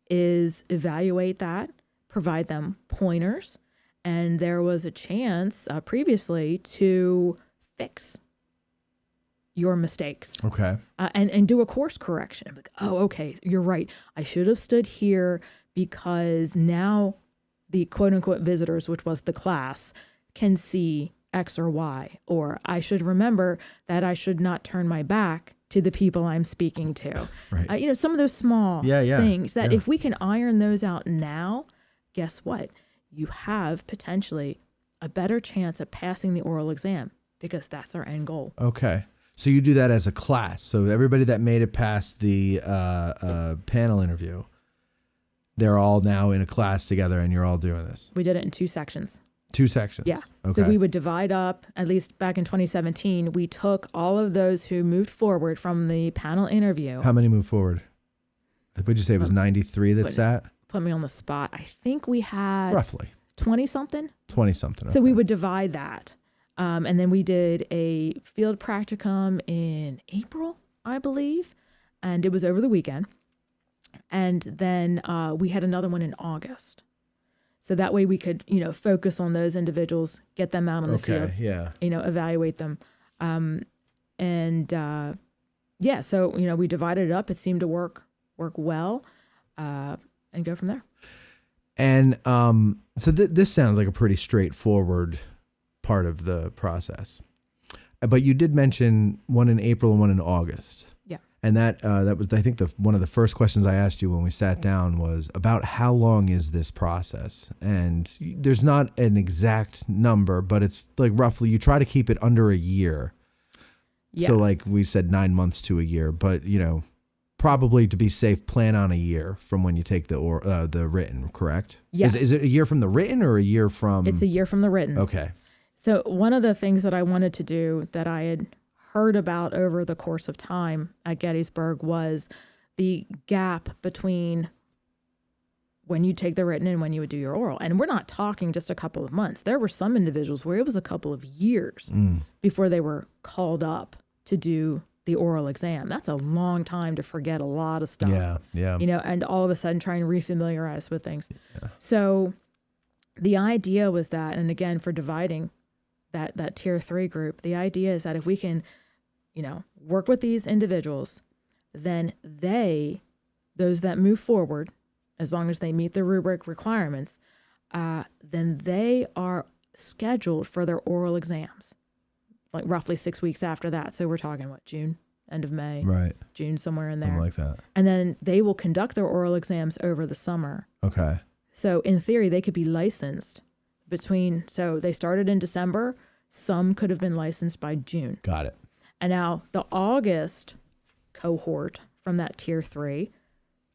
is evaluate that, provide them pointers, and there was a chance previously to fix your mistakes. Okay. And do a course correction. Like, oh, okay, you're right. I should have stood here because now the quote unquote visitors, which was the class, can see X or Y. Or I should remember that I should not turn my back to the people I'm speaking to. Right. Some of those small things that if we can iron those out now, guess what? You have potentially a better chance at passing the oral exam because that's our end goal. Okay. So you do that as a class. So everybody that made it past the panel interview, they're all now in a class together and you're all doing this. We did it in 2 sections. 2 sections? Yeah. Okay. So we would divide up, at least back in 2017, we took all of those who moved forward from the panel interview. How many moved forward? Would you say it was 93 that sat? Put me on the spot. I think we had roughly 20-something. 20-something. Okay. So we would divide that. And then we did a field practicum in April, I believe, and it was over the weekend. And then we had another one in August. So that way we could, focus on those individuals, get them out on the field, evaluate them. So, we divided it up. It seemed to work well, and go from there. And so this sounds like a pretty straightforward part of the process. But you did mention one in April and one in August. Yeah. And that was, I think, one of the first questions I asked you when we sat down was about how long is this process? And there's not an exact number, but it's like roughly, you try to keep it under a year. Yes. So like we said, 9 months to a year, but probably to be safe, plan on a year from when you take the written, correct? Yes. Is it a year from the written or a year from? It's a year from the written. Okay. So one of the things that I wanted to do that I had heard about over the course of time at Gettysburg was the gap between when you take the written and when you would do your oral. And we're not talking just a couple of months. There were some individuals where it was a couple of years before they were called up to do the oral exam. That's a long time to forget a lot of stuff. Yeah. And all of a sudden try and refamiliarize with things. Yeah. So the idea was that, and again, for dividing that tier 3 group, the idea is that if we can, work with these individuals, then those that move forward, as long as they meet the rubric requirements, then they are scheduled for their oral exams, like roughly 6 weeks after that. So we're talking, June, end of May, right? June, somewhere in there. Something like that. And then they will conduct their oral exams over the summer. Okay. So in theory, they could be licensed so they started in December. Some could have been licensed by June. Got it. And now the August cohort from that tier 3,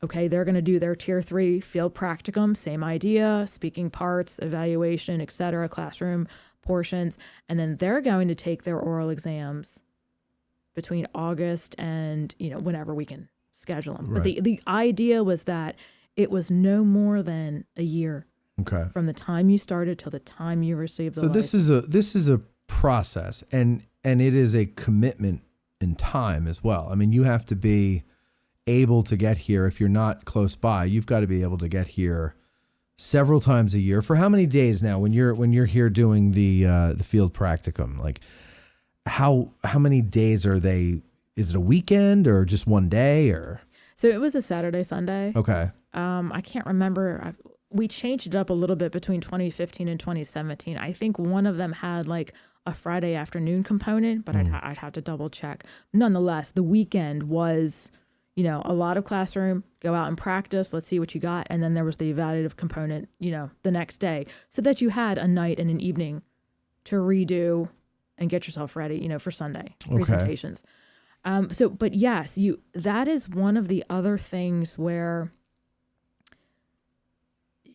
okay, they're going to do their tier 3 field practicum, same idea, speaking parts, evaluation, etc., classroom portions, and then they're going to take their oral exams between August and, whenever we can schedule them. Right. But the idea was that it was no more than a year. Okay. From the time you started till the time you received the license. This is a process, and it is a commitment in time as well. I mean, you have to be able to get here. If you're not close by, you've got to be able to get here several times a year. For how many days now when you're here doing the field practicum? Like how many days are they? Is it a weekend or just one day or? So it was a Saturday, Sunday. Okay. I can't remember. We changed it up a little bit between 2015 and 2017. I think one of them had like a Friday afternoon component, but I'd have to double check. Nonetheless, the weekend was, a lot of classroom, go out and practice, let's see what you got. And then there was the evaluative component, the next day, so that you had a night and an evening to redo and get yourself ready, for Sunday presentations. But yes, that is one of the other things where,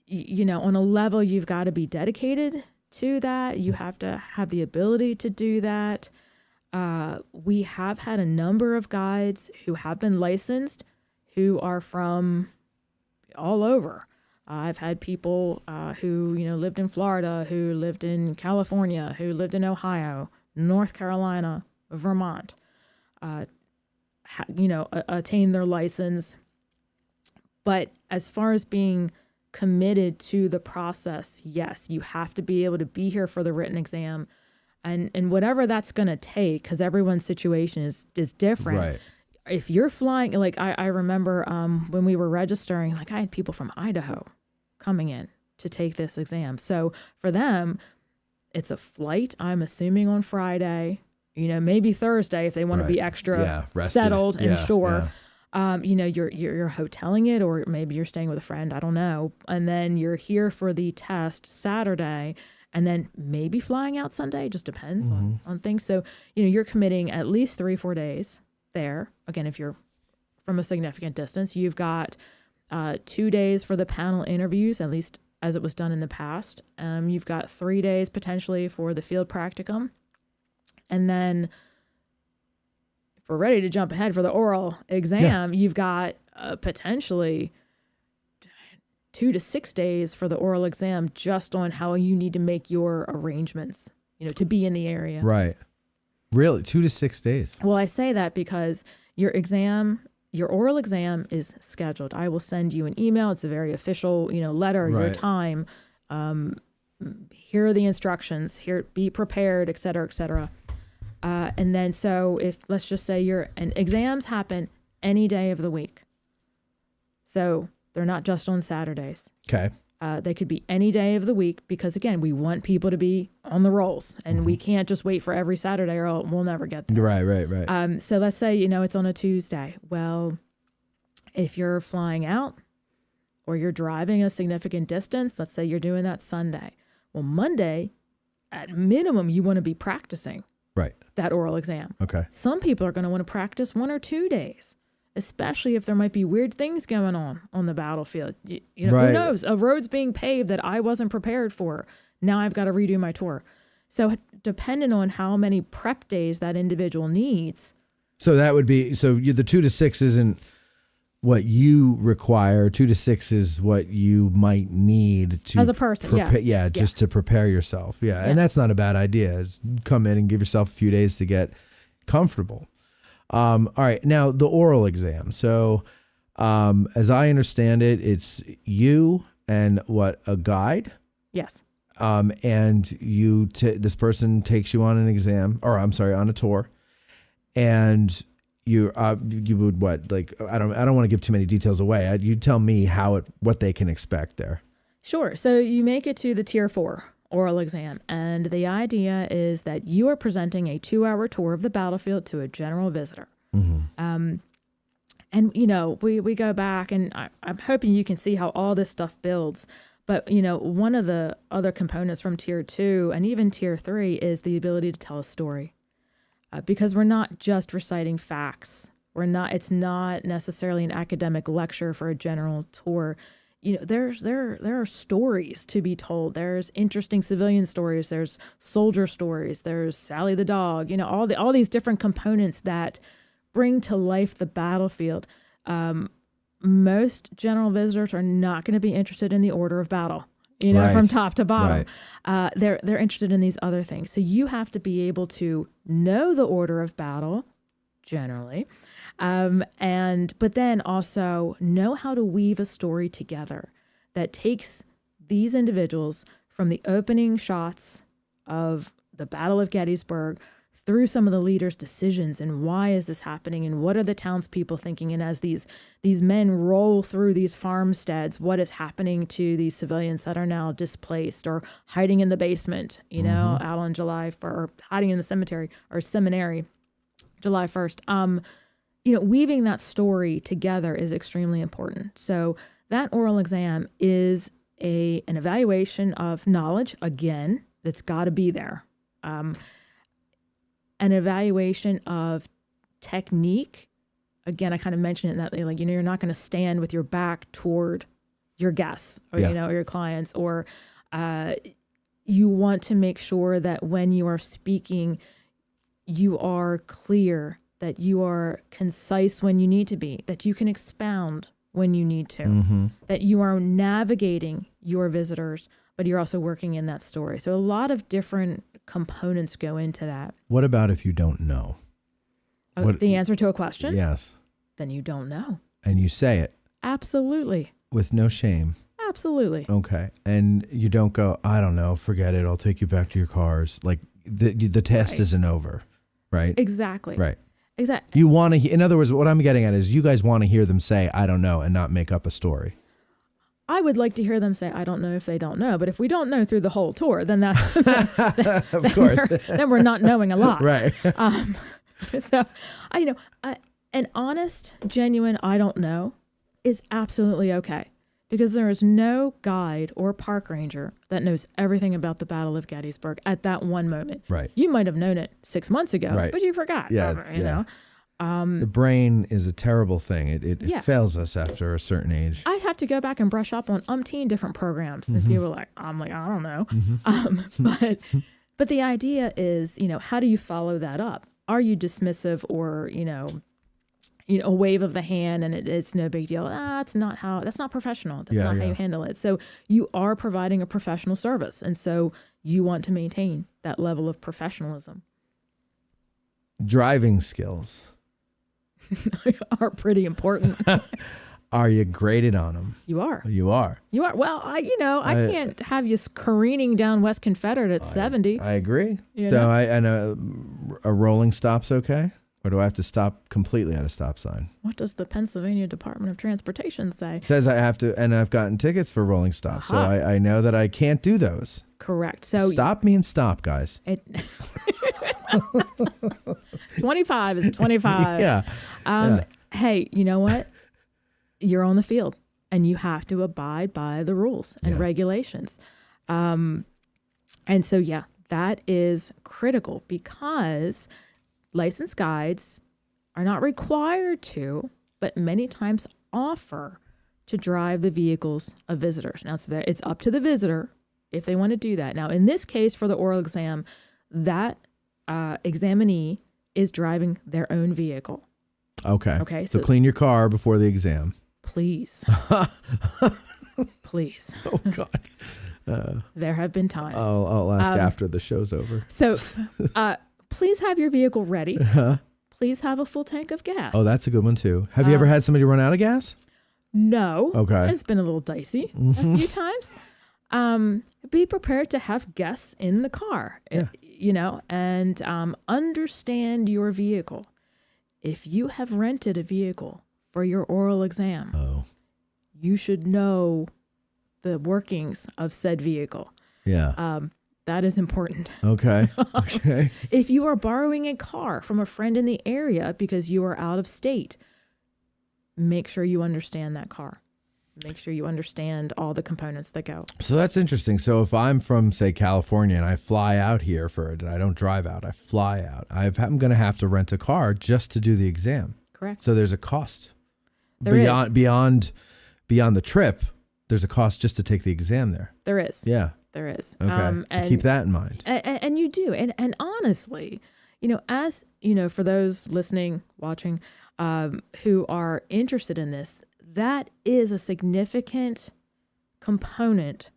on a level, you've got to be dedicated to that. You have to have the ability to do that. We have had a number of guides who have been licensed who are from all over. I've had people who, lived in Florida, who lived in California, who lived in Ohio, North Carolina, Vermont, attain their license. But as far as being committed to the process, yes, you have to be able to be here for the written exam. And whatever that's going to take, because everyone's situation is different. Right. If you're flying, like I remember when we were registering, like I had people from Idaho coming in to take this exam. So for them, it's a flight, I'm assuming on Friday, maybe Thursday if they want to be extra settled and sure. Yeah. You're hoteling it, or maybe you're staying with a friend, I don't know. And then you're here for the test Saturday, and then maybe flying out Sunday, just depends on things. So, you're committing at least 3-4 days there. Again, if you're from a significant distance, you've got 2 days for the panel interviews, at least as it was done in the past. You've got 3 days potentially for the field practicum. And then if we're ready to jump ahead for the oral exam, you've got potentially 2 to 6 days for the oral exam, just on how you need to make your arrangements, to be in the area. Right. Really? 2 to 6 days? Well, I say that because your oral exam is scheduled. I will send you an email. It's a very official, letter, your time. Here are the instructions. Here, be prepared, et cetera, et cetera. And then, so if, let's just say exams happen any day of the week. So they're not just on Saturdays. Okay. They could be any day of the week because, again, we want people to be on the rolls, and we can't just wait for every Saturday or we'll never get there. Right. So let's say, it's on a Tuesday. Well, if you're flying out or you're driving a significant distance, let's say you're doing that Sunday. Well, Monday, at minimum, you want to be practicing that oral exam. Okay. Some people are going to want to practice 1 or 2 days, especially if there might be weird things going on the battlefield. Who knows? A road's being paved that I wasn't prepared for. Now I've got to redo my tour. So depending on how many prep days that individual needs. So that would be, the 2 to 6 isn't what you require. 2 to 6 is what you might need to as a person, just to prepare yourself. Yeah. And that's not a bad idea. Is come in and give yourself a few days to get comfortable. All right. Now the oral exam. So, as I understand it, it's you and a guide. Yes. And this person takes you on an exam, on a tour, and you would I don't want to give too many details away. You tell me what they can expect there. Sure. So you make it to the tier 4 oral exam, and the idea is that you are presenting a 2-hour tour of the battlefield to a general visitor. And we go back, and I'm hoping you can see how all this stuff builds. But one of the other components from tier 2 and even tier 3 is the ability to tell a story, because we're not just reciting facts. It's not necessarily an academic lecture for a general tour. There are stories to be told. There's interesting civilian stories. There's soldier stories. There's Sally the dog. All these different components that bring to life the battlefield. Most general visitors are not going to be interested in the order of battle, from top to bottom. Right. They're interested in these other things. So you have to be able to know the order of battle generally. But then also know how to weave a story together that takes these individuals from the opening shots of the Battle of Gettysburg through some of the leaders' decisions and why is this happening and what are the townspeople thinking, and as these men roll through these farmsteads, what is happening to these civilians that are now displaced or hiding in the basement, out on or hiding in the cemetery or seminary, July 1st. Weaving that story together is extremely important. So that oral exam is an evaluation of knowledge. Again, it's got to be there. An evaluation of technique. Again, I kind of mentioned it that you're not going to stand with your back toward your guests or, or your clients, or you want to make sure that when you are speaking, you are clear, that you are concise when you need to be, that you can expound when you need to, that you are navigating your visitors, but you're also working in that story. So a lot of different components go into that. What about if you don't know? The answer to a question? Yes. Then you don't know. And you say it Absolutely. with no shame. Absolutely. Okay. And you don't go, I don't know, forget it. I'll take you back to your cars. Like the test Right. isn't over, right? Exactly. Right. Exactly. You want to, in other words, what I'm getting at is you guys want to hear them say, I don't know, and not make up a story. I would like to hear them say, I don't know if they don't know. But if we don't know through the whole tour, then that, Of course. then we're not knowing a lot. Right. So, an honest, genuine, I don't know is absolutely okay, because there is no guide or park ranger that knows everything about the Battle of Gettysburg at that one moment. Right. You might have known it 6 months ago, Right. but you forgot. Yeah, You know. The brain is a terrible thing. It Yeah. fails us after a certain age. I'd have to go back and brush up on umpteen different programs. And people are like, I'm like, I don't know. But the idea is, how do you follow that up? Are you dismissive or, a wave of the hand and it's no big deal? That's not professional. That's not how you handle it. So you are providing a professional service. And so you want to maintain that level of professionalism. Driving skills. Are pretty important. Are you graded on them? You are. You are. You are. Well, I can't have you careening down West Confederate at 70. I agree. You So know? I know a rolling stop's okay? Or do I have to stop completely at a stop sign? What does the Pennsylvania Department of Transportation say? It says I have to, and I've gotten tickets for rolling stops. So Aha. I know that I can't do those. Correct. So Stop me and stop, guys. 25 is 25. Yeah. Hey, you know what? You're on the field and you have to abide by the rules and regulations. And so, that is critical, because licensed guides are not required to, but many times offer to drive the vehicles of visitors. Now, it's up to the visitor if they want to do that. Now, in this case, for the oral exam, that examinee is driving their own vehicle. Okay. Okay. So clean your car before the exam. Please. Please. Oh, God. There have been times. I'll ask after the show's over. So please have your vehicle ready. Please have a full tank of gas. Oh, that's a good one, too. Have you ever had somebody run out of gas? No. Okay. It's been a little dicey a few times. Be prepared to have guests in the car, and understand your vehicle. If you have rented a vehicle for your oral exam, you should know the workings of said vehicle. Yeah. That is important. Okay. Okay. If you are borrowing a car from a friend in the area because you are out of state, make sure you understand that car. Make sure you understand all the components that go. So that's interesting. So if I'm from, say, California and I fly out here I don't drive out, I fly out, I'm going to have to rent a car just to do the exam. Correct. So there's a cost. There is. Beyond the trip, there's a cost just to take the exam there. There is. Yeah. There is. Okay. And keep that in mind. And you do. And honestly, for those listening, watching, who are interested in this, that is a significant component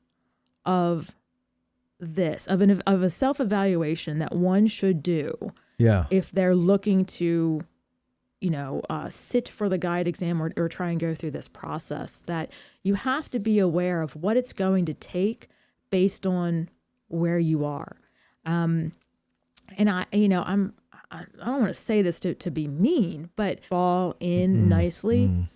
of this, of a self-evaluation that one should do. Yeah. If they're looking to, sit for the guide exam or try and go through this process, that you have to be aware of what it's going to take based on where you are. And I don't want to say this to be mean, but fall in nicely.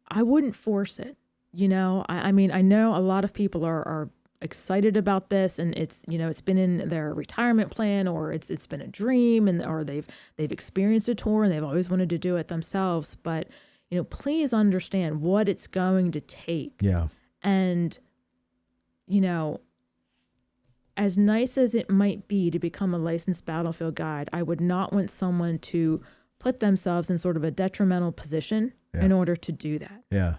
I wouldn't force it. I mean, I know a lot of people are excited about this, and it's been in their retirement plan, or it's been a dream, or they've experienced a tour and they've always wanted to do it themselves. But please understand what it's going to take. Yeah. And as nice as it might be to become a licensed battlefield guide, I would not want someone to put themselves in sort of a detrimental position in order to do that. Yeah.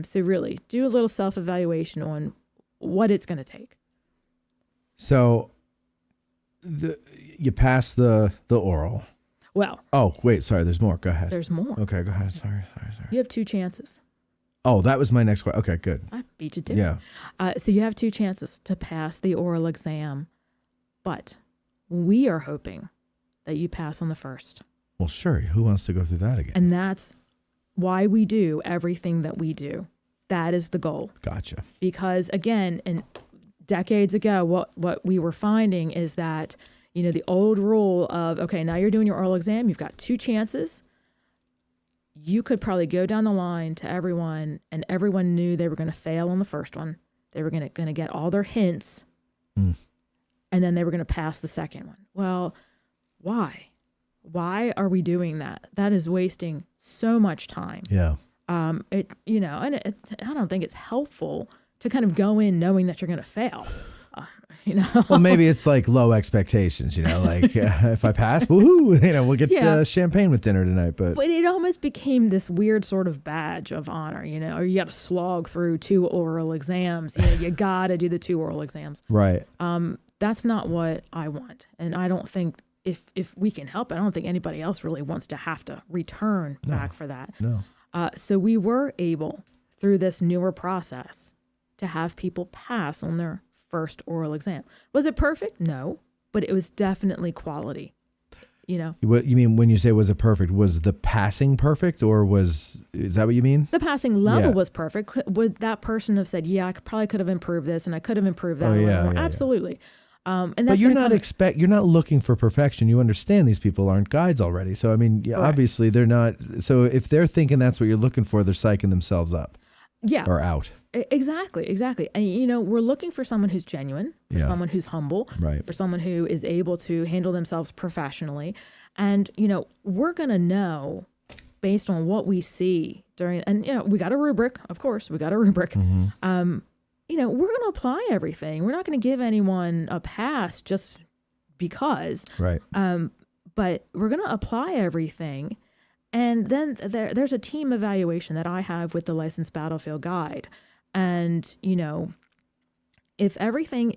So really, do a little self-evaluation on what it's going to take. So You pass the oral. Well, Oh, wait, sorry, there's more. Go ahead. there's more. Okay, go ahead. Sorry. You have 2 chances. Oh, that was my next question. Okay, good. I beat you to Yeah. it. So you have 2 chances to pass the oral exam, but we are hoping that you pass on the first. Well, sure. Who wants to go through that again? And that's why we do everything that we do. That is the goal. Gotcha. Because again, and decades ago, what we were finding is that, the old rule of, okay, now you're doing your oral exam, you've got 2 chances. You could probably go down the line to everyone, and everyone knew they were going to fail on the first one. They were going to get all their hints, and then they were going to pass the second one. Well, why? Why are we doing that? That is wasting so much time. Yeah. And I don't think it's helpful to kind of go in knowing that you're going to fail. Well, maybe it's like low expectations, like if I pass, woohoo, we'll get champagne with dinner tonight. But it almost became this weird sort of badge of honor, or you got to slog through 2 oral exams. You got to do the 2 oral exams. Right. That's not what I want. And I don't think if we can help it, I don't think anybody else really wants to have to return back for that. No. So we were able, through this newer process, to have people pass on their first oral exam. Was it perfect? No, but it was definitely quality. What you mean when you say was it perfect? Was the passing perfect, or is that what you mean? The passing level was perfect. Would that person have said, "Yeah, probably could have improved this, and I could have improved that"? Absolutely. And that's but you're not looking for perfection. You understand these people aren't guides already. So I mean, obviously they're not. So if they're thinking that's what you're looking for, they're psyching themselves up. Yeah. Or out. Exactly. And, we're looking for someone who's genuine, for someone who's humble, right, for someone who is able to handle themselves professionally. And, we're going to know based on what we see we got a rubric, of course, Mm-hmm. We're going to apply everything. We're not going to give anyone a pass just because. Right. But we're going to apply everything. And then there's a team evaluation that I have with the licensed battlefield guide. And, if everything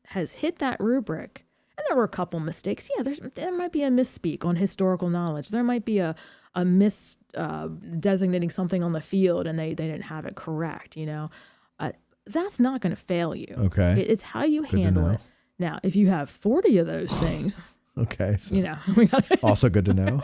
has hit that rubric, and there were a couple mistakes, there might be a misspeak on historical knowledge. There might be a designating something on the field and they didn't have it correct, that's not going to fail you. Okay. It's how you handle it. Now, if you have 40 of those things, okay, so we gotta also good to know.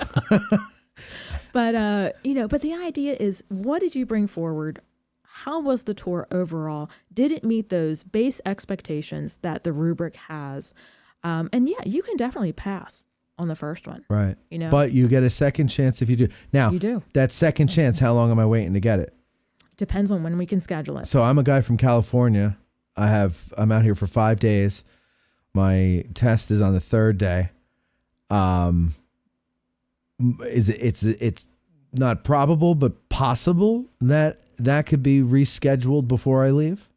But the idea is, what did you bring forward? How was the tour overall? Did it meet those base expectations that the rubric has? And you can definitely pass on the first one. Right. But you get a second chance if you do. Now, you do. That second chance, how long am I waiting to get it? Depends on when we can schedule it. So I'm a guy from California. I'm out here for 5 days. My test is on the 3rd day. It's not probable, but possible that could be rescheduled before I leave?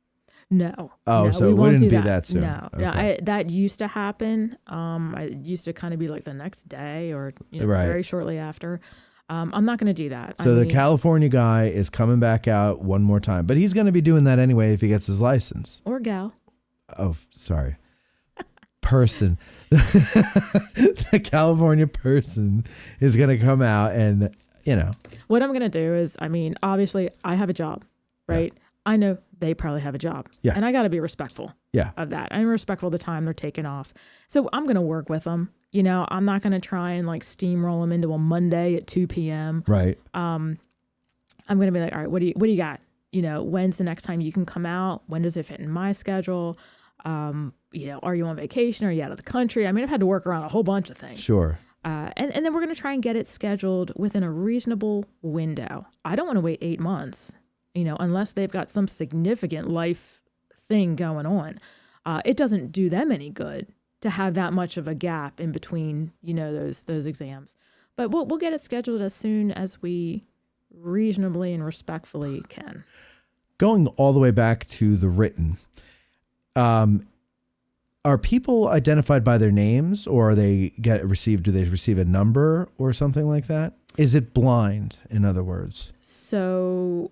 No. Oh, no, so it wouldn't be that soon. No. Okay. That used to happen. It used to kind of be like the next day or right, very shortly after. I'm not going to do that. So the California guy is coming back out one more time, but he's going to be doing that anyway if he gets his license. Or gal. Oh, sorry. Person. The California person is going to come out and, What I'm going to do is, obviously I have a job, right? Yeah. I know they probably have a job. Yeah. And I got to be respectful of that. I'm respectful of the time they're taking off. So I'm going to work with them. I'm not going to try and steamroll them into a Monday at 2 p.m. Right. I'm going to be like, all right, what do you got? When's the next time you can come out? When does it fit in my schedule? Are you on vacation? Are you out of the country? I've had to work around a whole bunch of things. Sure. And then we're going to try and get it scheduled within a reasonable window. I don't want to wait 8 months, unless they've got some significant life thing going on. It doesn't do them any good to have that much of a gap in between, those exams. But we'll get it scheduled as soon as we reasonably and respectfully can. Going all the way back to the written, are people identified by their names, or do they receive a number or something like that? Is it blind, in other words? So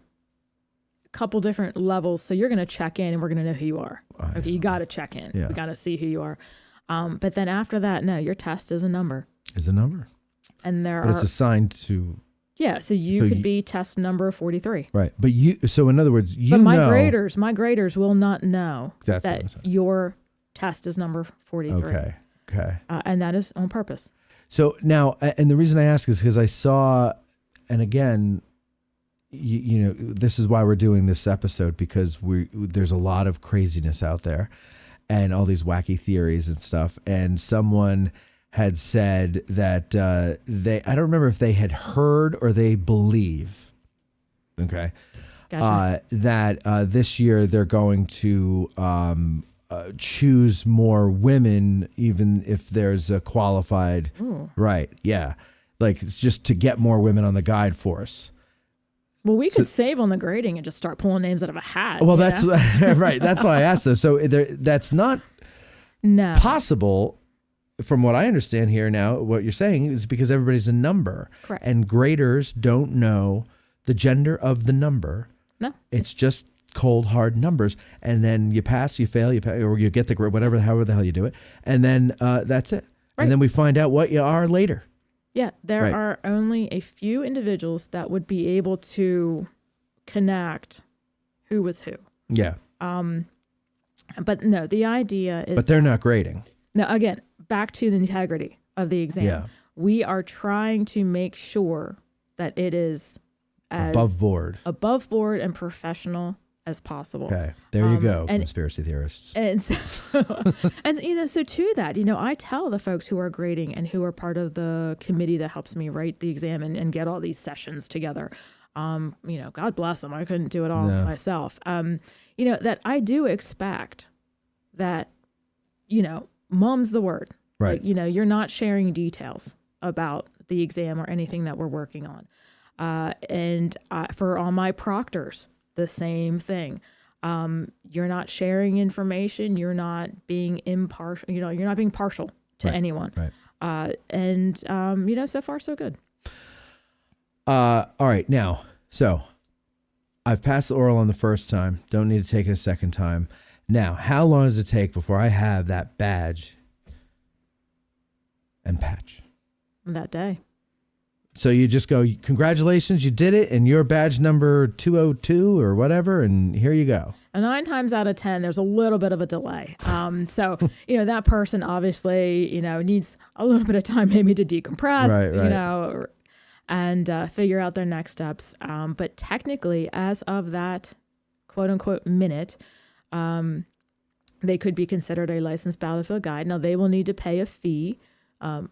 a couple different levels. So you're going to check in and we're going to know who you are. Okay, you got to check in. Yeah. We got to see who you are. But then after that, no, your test is a number. Is a number. And But it's assigned to... Yeah, so you could be test number 43. Right. But so in other words, but my graders will not know that your test is number 43. Okay. And that is on purpose. So now, and the reason I ask is because I saw, and again, you know, this is why we're doing this episode, because there's a lot of craziness out there and all these wacky theories and stuff. And someone had said that I don't remember if they had heard or they believe, okay, Gotcha. that this year they're going to choose more women, even if there's a qualified, right? Yeah. Like it's just to get more women on the guide force. Well, we could save on the grading and just start pulling names out of a hat. Well, that's right. That's why I asked this. So that's not possible. From what I understand here now, what you're saying is because everybody's a number. Correct. And graders don't know the gender of the number. No. It's just cold, hard numbers. And then you pass, you fail, or you get the grade, however the hell you do it. And then that's it. Right. And then we find out what you are later. Yeah, there are only a few individuals that would be able to connect who was who. Yeah. But no, the idea is... But they're not grading. Now, again, back to the integrity of the exam. Yeah. We are trying to make sure that it is as above board and professional as possible. Okay, there you go, conspiracy theorists. And so, and so to that, I tell the folks who are grading and who are part of the committee that helps me write the exam and get all these sessions together. God bless them. I couldn't do it all myself. That I do expect that, mum's the word. Right. Like, you're not sharing details about the exam or anything that we're working on. And for all my proctors, the same thing. You're not sharing information. You're not being impartial. You're not being partial to anyone. Right. So far so good. All right. Now, so I've passed the oral on the first time. Don't need to take it a second time. Now, how long does it take before I have that badge and patch? That day. So you just go, congratulations, you did it, and you're badge number 202 or whatever, and here you go. And 9 times out of 10, there's a little bit of a delay. So, that person obviously, needs a little bit of time maybe to decompress, and figure out their next steps. But technically, as of that quote unquote minute, they could be considered a licensed battlefield guide. Now, they will need to pay a fee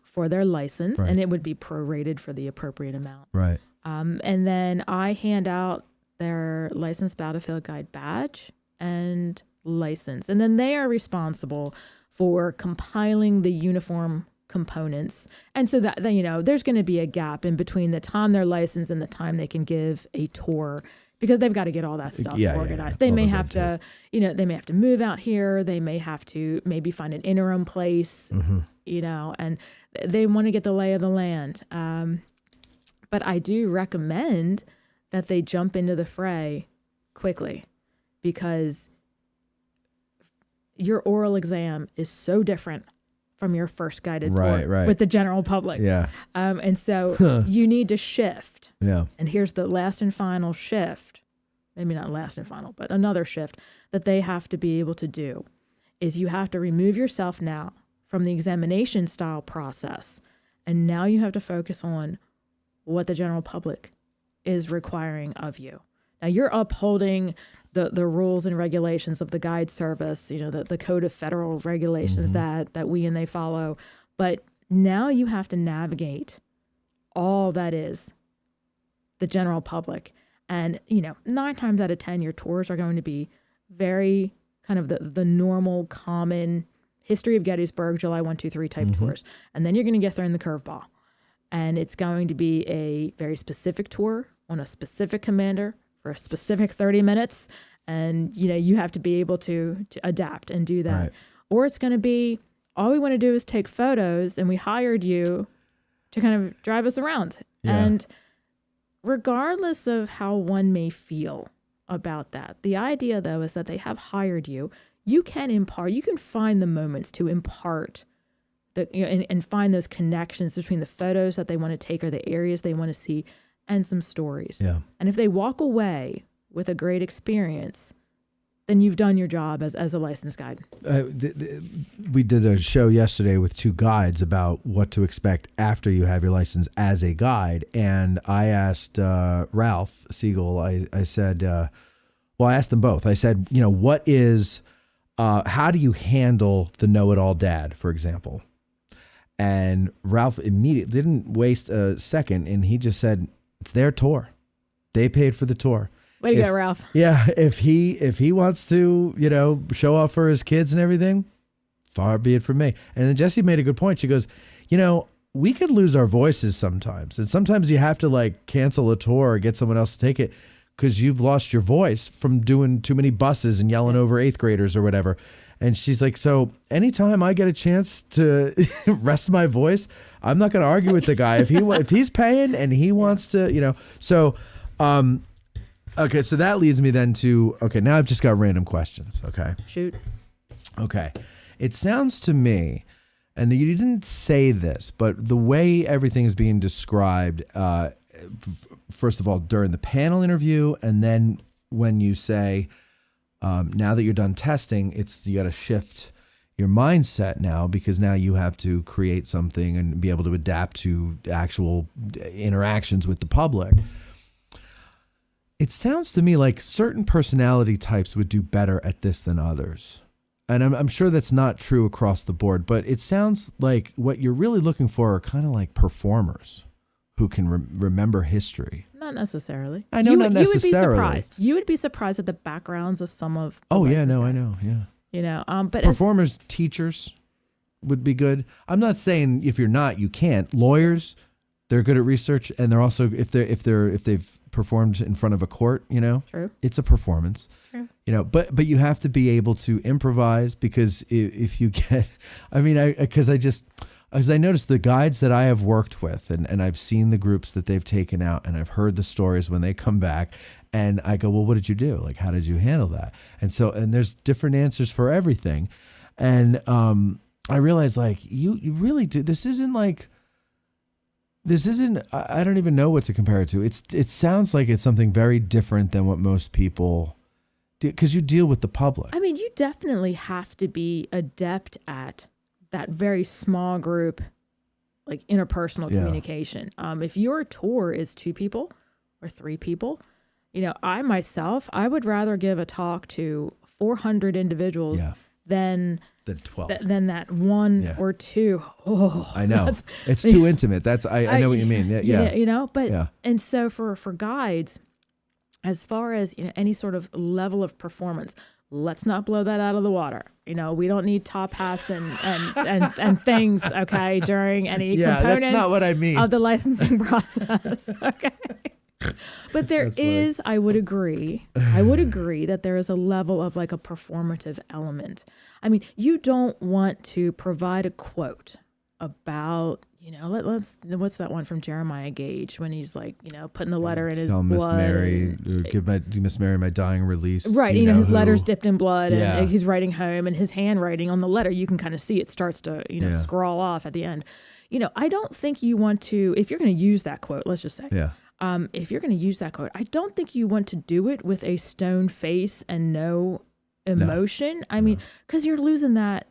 for their license, and it would be prorated for the appropriate amount. Right. And then I hand out their licensed battlefield guide badge and license. And then they are responsible for compiling the uniform components. And so that, there's going to be a gap in between the time they're licensed and the time they can give a tour, because they've got to get all that stuff organized. They may have to, they may have to move out here. They may have to maybe find an interim place, and they want to get the lay of the land. But I do recommend that they jump into the fray quickly, because your oral exam is so different from your first guided tour with the general public. Yeah. And so you need to shift. Yeah. And here's the last and final shift. Maybe not last and final, but another shift that they have to be able to do is you have to remove yourself now from the examination style process. And now you have to focus on what the general public is requiring of you. Now you're upholding the rules and regulations of the guide service, the code of federal regulations that we and they follow. But now you have to navigate all that is the general public. And, 9 times out of 10, your tours are going to be very kind of the normal, common history of Gettysburg, July 1, 2, 3 type tours. And then you're going to get thrown the curveball. And it's going to be a very specific tour on a specific commander for a specific 30 minutes. And, you have to be able to adapt and do that. Right. Or it's going to be, all we want to do is take photos, and we hired you to kind of drive us around. Yeah. And regardless of how one may feel about that. The idea, though, is that they have hired you. You can impart, you can find the moments to impart and find those connections between the photos that they want to take or the areas they want to see and some stories. Yeah. And if they walk away with a great experience, then you've done your job as a licensed guide. We did a show yesterday with 2 guides about what to expect after you have your license as a guide. And I asked Ralph Siegel, I said, I asked them both. I said, what is, how do you handle the know-it-all dad, for example? And Ralph immediately didn't waste a second, and he just said, it's their tour. They paid for the tour. Way to go, Ralph. Yeah, if he wants to, show off for his kids and everything, far be it from me. And then Jessie made a good point. She goes, we could lose our voices sometimes. And sometimes you have to cancel a tour or get someone else to take it because you've lost your voice from doing too many buses and yelling over 8th graders or whatever. And she's like, so anytime I get a chance to rest my voice, I'm not going to argue with the guy. If he's paying and he wants to, so, okay, so that leads me then to, now I've just got random questions, okay? Shoot. Okay. It sounds to me, and you didn't say this, but the way everything is being described, first of all, during the panel interview, and then when you say, now that you're done testing, you got to shift your mindset now because now you have to create something and be able to adapt to actual interactions with the public. It sounds to me like certain personality types would do better at this than others. And I'm sure that's not true across the board, but it sounds like what you're really looking for are kind of like performers who can remember history. Not necessarily. I know, not necessarily. You would be surprised. You would be surprised at the backgrounds of some of the I know, yeah. But performers, teachers would be good. I'm not saying if you're not, you can't. Lawyers, they're good at research, and they're also if they've performed in front of a court, True. It's a performance. True. But you have to be able to improvise because if you get, as I noticed the guides that I have worked with and I've seen the groups that they've taken out and I've heard the stories when they come back and I go, well, what did you do? Like, how did you handle that? And there's different answers for everything. And I realized you really do. This isn't, I don't even know what to compare it to. It sounds like it's something very different than what most people do because you deal with the public. I mean, you definitely have to be adept at that very small group, interpersonal communication. If your tour is 2 people or 3 people, I would rather give a talk to 400 individuals than 12. Than that 1 or 2. Oh, I know. It's too intimate. I know what you mean. Yeah. And so for guides, as far as any sort of level of performance, let's not blow that out of the water. We don't need top hats and things, okay, during any components that's not what I mean. of the licensing process, okay? But there is, I would agree that there is a level of a performative element. I mean, you don't want to provide a quote about, what's that one from Jeremiah Gage when he's putting the letter in his blood. Give Miss Mary my dying release. Right. His letter's dipped in blood and he's writing home and his handwriting on the letter, you can kind of see it starts to, scrawl off at the end. I don't think you want to, if you're going to use that quote, let's just say, if you're going to use that quote, I don't think you want to do it with a stone face and no emotion. No. I mean, because you're losing the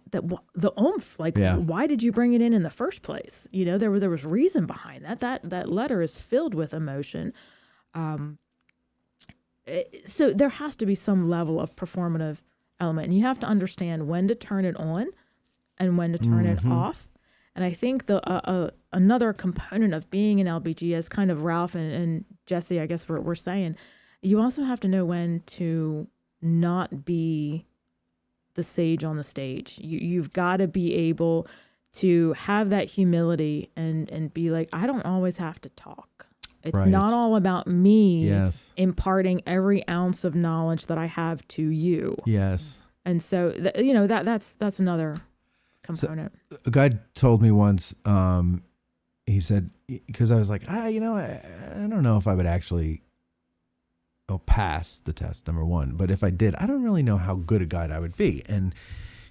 oomph. Why did you bring it in the first place? There was reason behind that. That letter is filled with emotion. So there has to be some level of performative element, and you have to understand when to turn it on and when to turn it off. And I think another component of being an LBG, as kind of Ralph and Jessie, I guess we're saying, you also have to know when to not be the sage on the stage. You've got to be able to have that humility and be like, I don't always have to talk. It's not all about me imparting every ounce of knowledge that I have to you. Yes. And so, that's another component. So, a guy told me once, he said, because I was like, I don't know if I would actually pass the test, number one. But if I did, I don't really know how good a guide I would be. And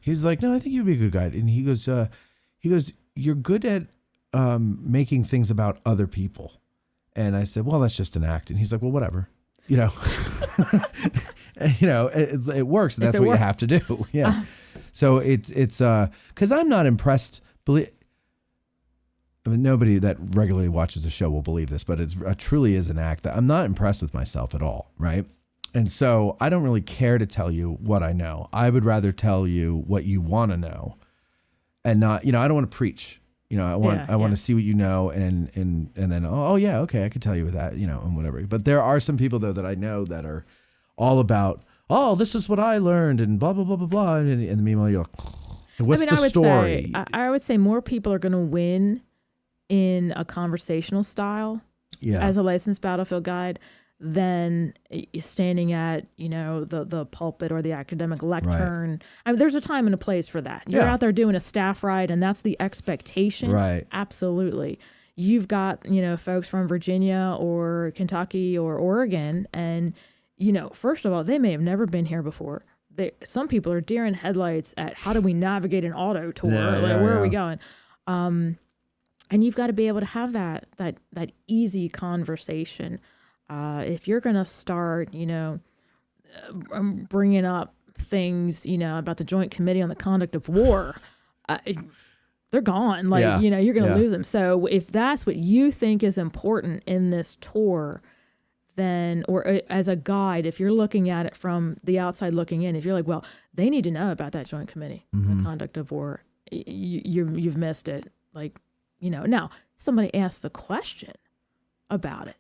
he was like, no, I think you'd be a good guide. And he goes, you're good at making things about other people. And I said, well, that's just an act. And he's like, well, whatever, you know. And, you know, it works, and that's what you have to do. Yeah. So it's because I'm not impressed. I mean, nobody that regularly watches the show will believe this, but it truly is an act. That I'm not impressed with myself at all, right? And so I don't really care to tell you what I know. I would rather tell you what you want to know, and not, you know, I don't want to preach. You know, I want to see what you know, and then oh yeah, okay, I could tell you with that, you know, and whatever. But there are some people though that I know that are all about, oh, this is what I learned, and blah blah blah blah blah, and meanwhile you're like, what's the story? I would say more people are going to win in a conversational style as a licensed battlefield guide than standing at, you know, the pulpit or the academic lectern. Right. I mean, there's a time and a place for that. You're out there doing a staff ride, and that's the expectation. Right. Absolutely. You've got, you know, folks from Virginia or Kentucky or Oregon, and, you know, first of all, they may have never been here before. Some people are deer in headlights at how do we navigate an auto tour? Where are we going? And you've got to be able to have that easy conversation. If you're going to start, you know, bringing up things, you know, about the Joint Committee on the Conduct of War, they're gone. Like, you know, you're going to lose them. So if that's what you think is important in this tour, then, or as a guide, if you're looking at it from the outside looking in, if you're like, well, they need to know about that Joint Committee on the Conduct of War, you've missed it. Like, you know, now somebody asks the question about it.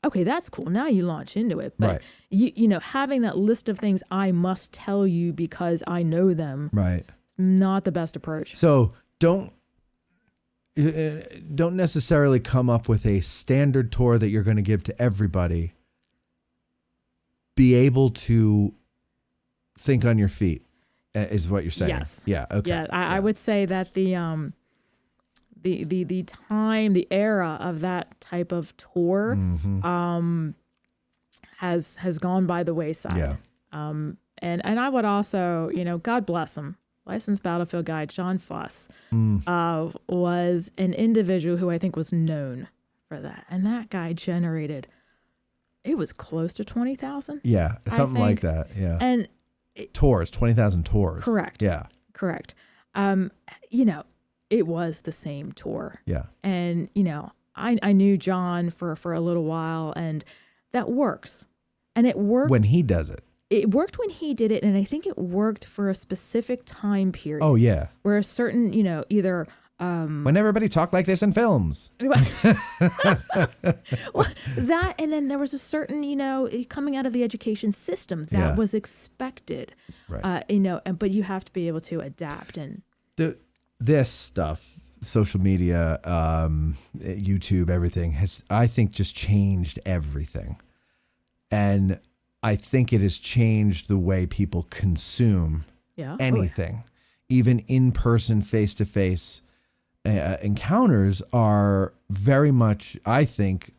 Okay, that's cool. Now you launch into it. But, you know, having that list of things I must tell you because I know them, right, not the best approach. So don't necessarily come up with a standard tour that you're going to give to everybody. Be able to think on your feet is what you're saying. Yes. Yeah. Okay. Yeah. I would say that the era of that type of tour has gone by the wayside. Yeah. And I would also, you know, God bless him, licensed battlefield guide John Fuss was an individual who I think was known for that. And that guy generated, it was close to 20,000. Yeah, something like that. Yeah. And tours, 20,000 tours. Correct. Yeah. Correct. You know, it was the same tour. Yeah. And, you know, I knew John for a little while, and that works. And it worked. When he does it. It worked when he did it, and I think it worked for a specific time period. Oh, yeah. Where a certain, you know, either... when everybody talked like this in films. Well, that, and then there was a certain, you know, coming out of the education system that was expected. Right. You know, but you have to be able to adapt. And this stuff, social media, YouTube, everything has, I think, just changed everything. And I think it has changed the way people consume anything. Even in-person, face-to-face encounters are very much, I think,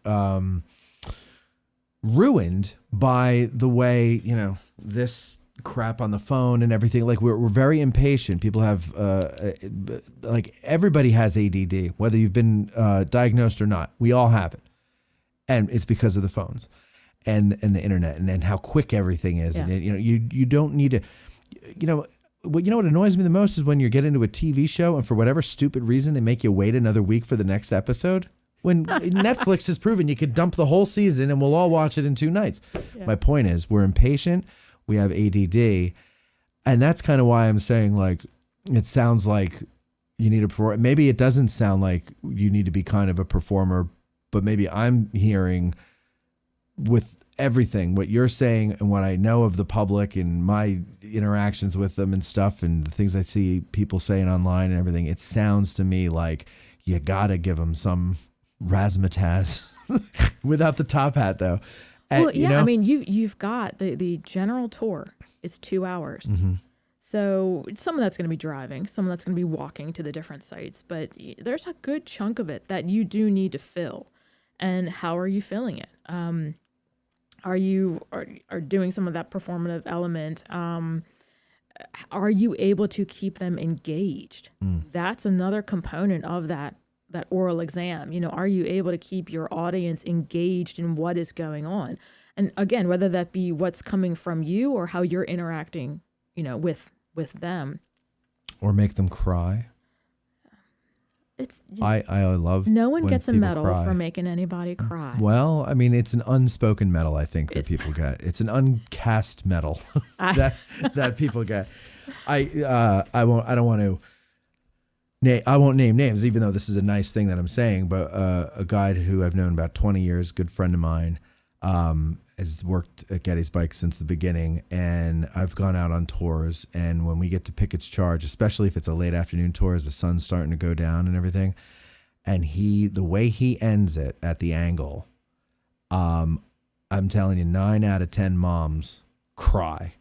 ruined by the way, you know, this crap on the phone and everything. Like we're very impatient. People have, like everybody has ADD, whether you've been diagnosed or not. We all have it. And it's because of the phones and the internet and how quick everything is. Yeah. And you know, you don't need to, you know what annoys me the most is when you get into a TV show and for whatever stupid reason they make you wait another week for the next episode. When Netflix has proven you could dump the whole season and we'll all watch it in 2 nights. Yeah. My point is we're impatient. We have ADD. And that's kind of why I'm saying, like, it sounds like you need a performer. Maybe it doesn't sound like you need to be kind of a performer, but maybe I'm hearing with everything, what you're saying and what I know of the public and my interactions with them and stuff and the things I see people saying online and everything, it sounds to me like you got to give them some razzmatazz without the top hat, though. Well, yeah, you know? I mean, you've got the general tour is 2 hours. Mm-hmm. So some of that's going to be driving, some of that's going to be walking to the different sites, but there's a good chunk of it that you do need to fill. And how are you filling it? Are you are doing some of that performative element? Are you able to keep them engaged? That's another component of that oral exam. Are you able to keep your audience engaged in what is going on? And again, whether that be what's coming from you or how you're interacting, with them. Or make them cry. I love. No one when gets a people medal cry. for making anybody cry. Well, I mean, it's an unspoken medal. I think that people get. It's an uncast medal that people get. I won't name names, even though this is a nice thing that I'm saying. But a guy who I've known about 20 years, good friend of mine, has worked at Getty's Bike since the beginning, and I've gone out on tours. And when we get to Pickett's Charge, especially if it's a late afternoon tour, as the sun's starting to go down and everything, and the way he ends it at the angle, I'm telling you, 9 out of 10 moms cry,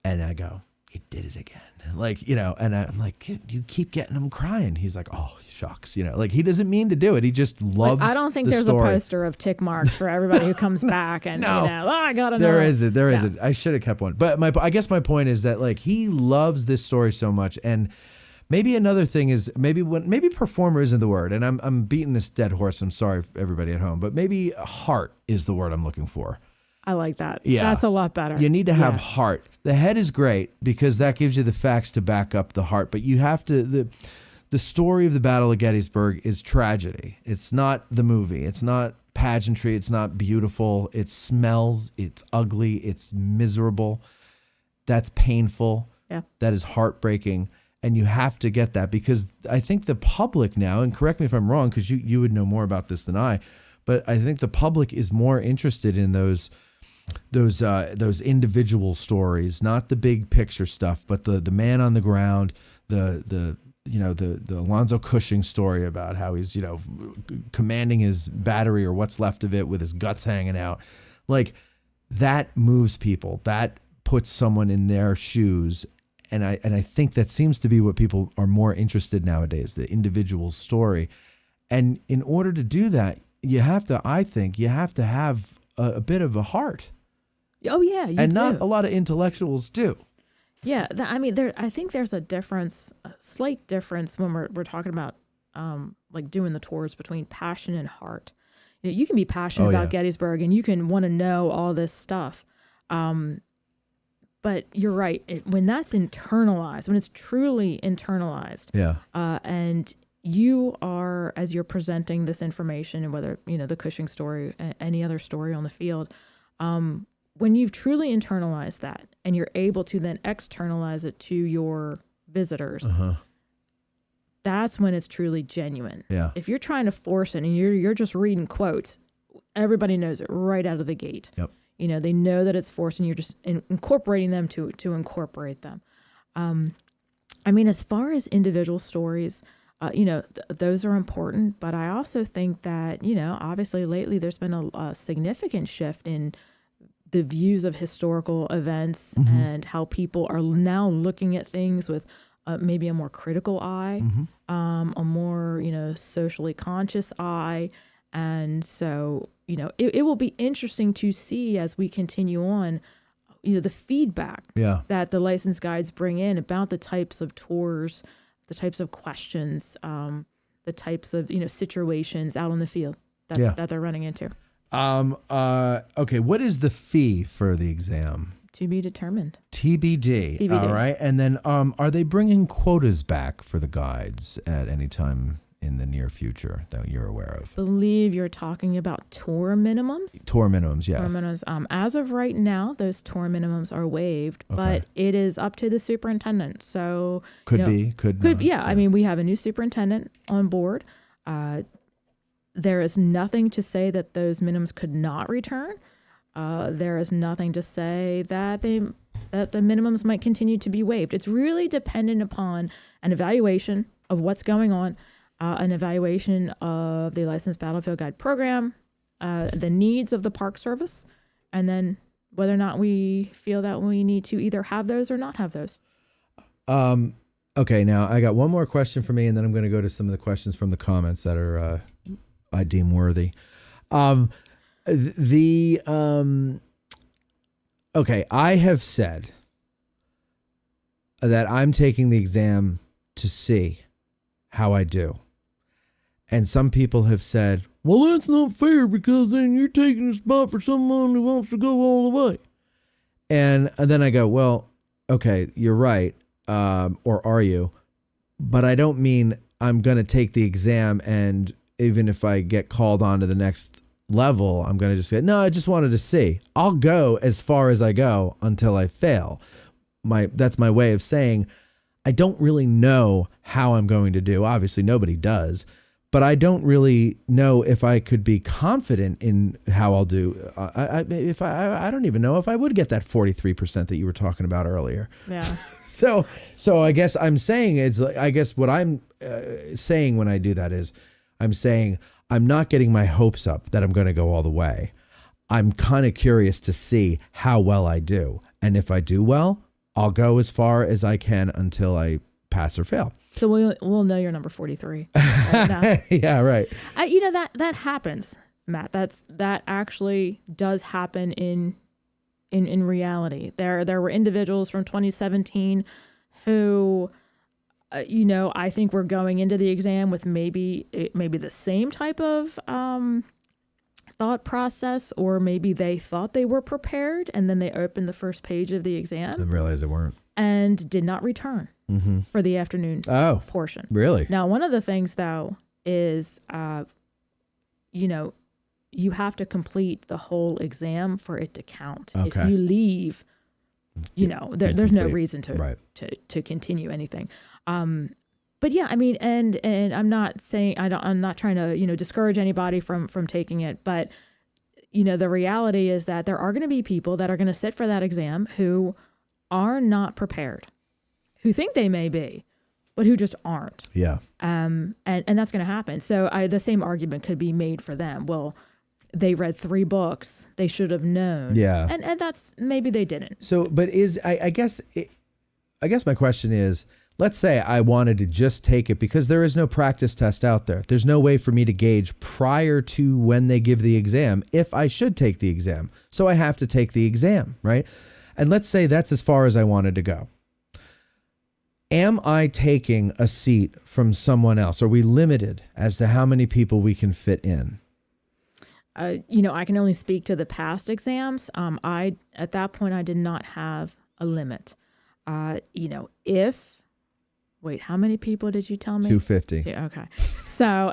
and I go, "You did it again." And I'm like, "You keep getting them crying." He's like, "Oh, shucks." He doesn't mean to do it. He just loves I don't think the there's story. a poster of tick marks for everybody who comes back and, No. I got to know. There isn't. I should have kept one. But I guess my point is that he loves this story so much. And maybe another thing is maybe performer isn't the word. And I'm beating this dead horse. I'm sorry for everybody at home, but maybe heart is the word I'm looking for. I like that. Yeah. That's a lot better. You need to have heart. The head is great because that gives you the facts to back up the heart, but you have to the story of the Battle of Gettysburg is tragedy. It's not the movie. It's not pageantry. It's not beautiful. It smells. It's ugly. It's miserable. That's painful. Yeah. That is heartbreaking. And you have to get that because I think the public now, and correct me if I'm wrong, because you would know more about this than I, but I think the public is more interested in those individual stories, not the big picture stuff, but the man on the ground, the Alonzo Cushing story about how he's, commanding his battery or what's left of it with his guts hanging out. That moves people. That puts someone in their shoes. And I think that seems to be what people are more interested nowadays, the individual story. And in order to do that, you have to have a bit of a heart. Oh yeah, and not a lot of intellectuals do. Yeah, I think there's a slight difference when we're talking about doing the tours between passion and heart. You can be passionate about Gettysburg and you can want to know all this stuff, but you're right. When that's internalized, when it's truly internalized, and you are, as you're presenting this information, and whether the Cushing story, any other story on the field. When you've truly internalized that and you're able to then externalize it to your visitors, that's when it's truly genuine. Yeah. If you're trying to force it and you're just reading quotes, everybody knows it right out of the gate. Yep. They know that it's forced and you're just incorporating them to incorporate them. As far as individual stories, those are important, but I also think that, obviously lately there's been a significant shift in the views of historical events and how people are now looking at things with maybe a more critical eye, a more, socially conscious eye. And so, it will be interesting to see as we continue on, the feedback that the license guides bring in about the types of tours, the types of questions, the types of, situations out on the field that they're running into. Okay, what is the fee for the exam? To be determined. TBD. All right. And then are they bringing quotas back for the guides at any time in the near future that you're aware of? I believe you're talking about tour minimums. Tour minimums, yes. Tour minimums. As of right now, those tour minimums are waived, but it is up to the superintendent. So could not. Yeah. We have a new superintendent on board. There is nothing to say that those minimums could not return. There is nothing to say that the minimums might continue to be waived. It's really dependent upon an evaluation of what's going on, an evaluation of the Licensed Battlefield Guide program, the needs of the Park Service, and then whether or not we feel that we need to either have those or not have those. Okay, now I got one more question for me, and then I'm going to go to some of the questions from the comments that are I deem worthy. okay, I have said that I'm taking the exam to see how I do. And some people have said, well, that's not fair because then you're taking a spot for someone who wants to go all the way. And then I go, well, okay, you're right. Or are you? But I don't mean I'm going to take the exam and even if I get called on to the next level, I'm going to just say, no, I just wanted to see. I'll go as far as I go until I fail. That's my way of saying I don't really know how I'm going to do. Obviously, nobody does. But I don't really know if I could be confident in how I'll do. I don't even know if I would get that 43% that you were talking about earlier. Yeah. So I guess I'm saying I guess what I'm saying when I do that is I'm saying I'm not getting my hopes up that I'm going to go all the way. I'm kind of curious to see how well I do. And if I do well, I'll go as far as I can until I pass or fail. So we'll know you're number 43. Right now. Yeah, right. That happens, Matt. That actually does happen in reality. There were individuals from 2017 who, I think were going into the exam with maybe the same type of thought process, or maybe they thought they were prepared, and then they opened the first page of the exam And realized they weren't. And did not return for the afternoon portion. Really? Now, one of the things, though, is, you have to complete the whole exam for it to count. Okay. If you leave, there's no reason to continue anything. But yeah, I mean, and I'm not saying I'm not trying to discourage anybody from taking it, but the reality is that there are going to be people that are going to sit for that exam who are not prepared, who think they may be, but who just aren't. Yeah. And that's going to happen. So the same argument could be made for them. Well, they read 3 books. They should have known. Yeah. And that's, maybe they didn't. So, but I guess my question is, let's say I wanted to just take it because there is no practice test out there. There's no way for me to gauge prior to when they give the exam if I should take the exam. So I have to take the exam, right? And let's say that's as far as I wanted to go. Am I taking a seat from someone else? Are we limited as to how many people we can fit in? I can only speak to the past exams. At that point, I did not have a limit. Wait, how many people did you tell me? 250. Yeah, okay. So,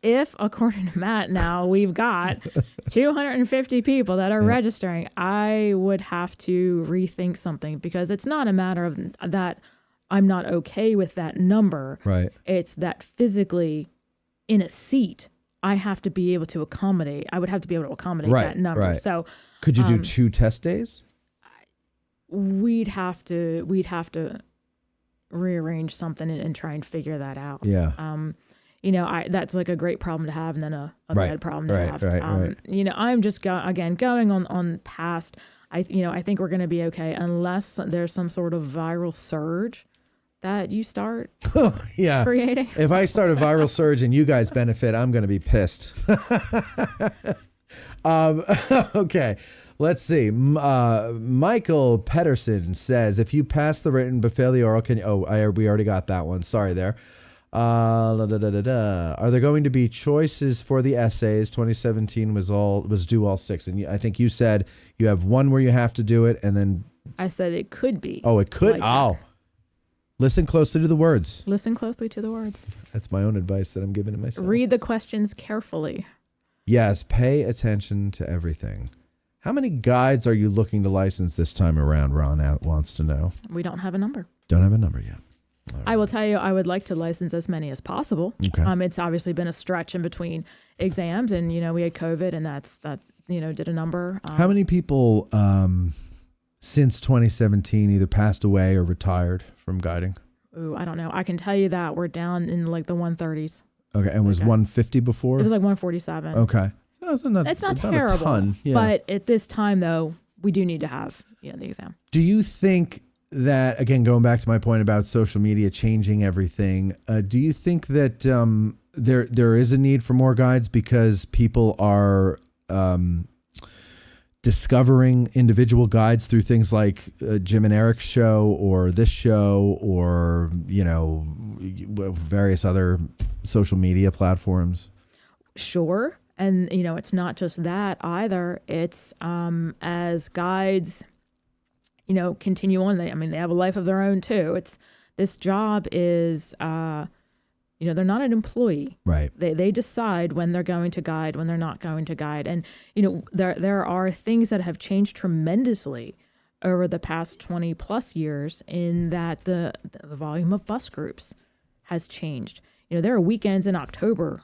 if according to Matt now we've got 250 people that are registering, I would have to rethink something, because it's not a matter of that I'm not okay with that number. Right. It's that physically in a seat, I have to be able to accommodate. I would have to be able to accommodate that number. Right. So could you do 2 test days? We'd have to rearrange something and try and figure that out. Yeah. That's like a great problem to have, and then a bad problem to have. Right. I'm just going on past. I think we're going to be okay unless there's some sort of viral surge that you start creating. If I start a viral surge and you guys benefit, I'm going to be pissed. Okay. Let's see. Michael Pedersen says, if you pass the written but fail the oral, can you... we already got that one. Sorry there. Are there going to be choices for the essays? 2017 was due all 6. And I think you said you have one where you have to do it, and then... I said it could be. Oh, it could? Like Listen closely to the words. Listen closely to the words. That's my own advice that I'm giving to myself. Read the questions carefully. Yes, pay attention to everything. How many guides are you looking to license this time around? Ron wants to know. We don't have a number. Don't have a number yet. Right. I will tell you, I would like to license as many as possible. Okay. It's obviously been a stretch in between exams, and we had COVID, and that did a number. How many people since 2017 either passed away or retired from guiding? Ooh, I don't know. I can tell you that we're down in like the 130s. Okay, and was 150 before? It was like 147. Okay. It's not terrible. A ton. Yeah. But at this time, though, we do need to have the exam. Do you think that, again, going back to my point about social media changing everything, do you think that there is a need for more guides because people are discovering individual guides through things like Jim and Eric's show or this show or, various other social media platforms? Sure. And, it's not just that either. It's as guides, continue on. They have a life of their own too. This job is, they're not an employee. Right. They decide when they're going to guide, when they're not going to guide. And, there are things that have changed tremendously over the past 20 plus years in that the volume of bus groups has changed. There are weekends in October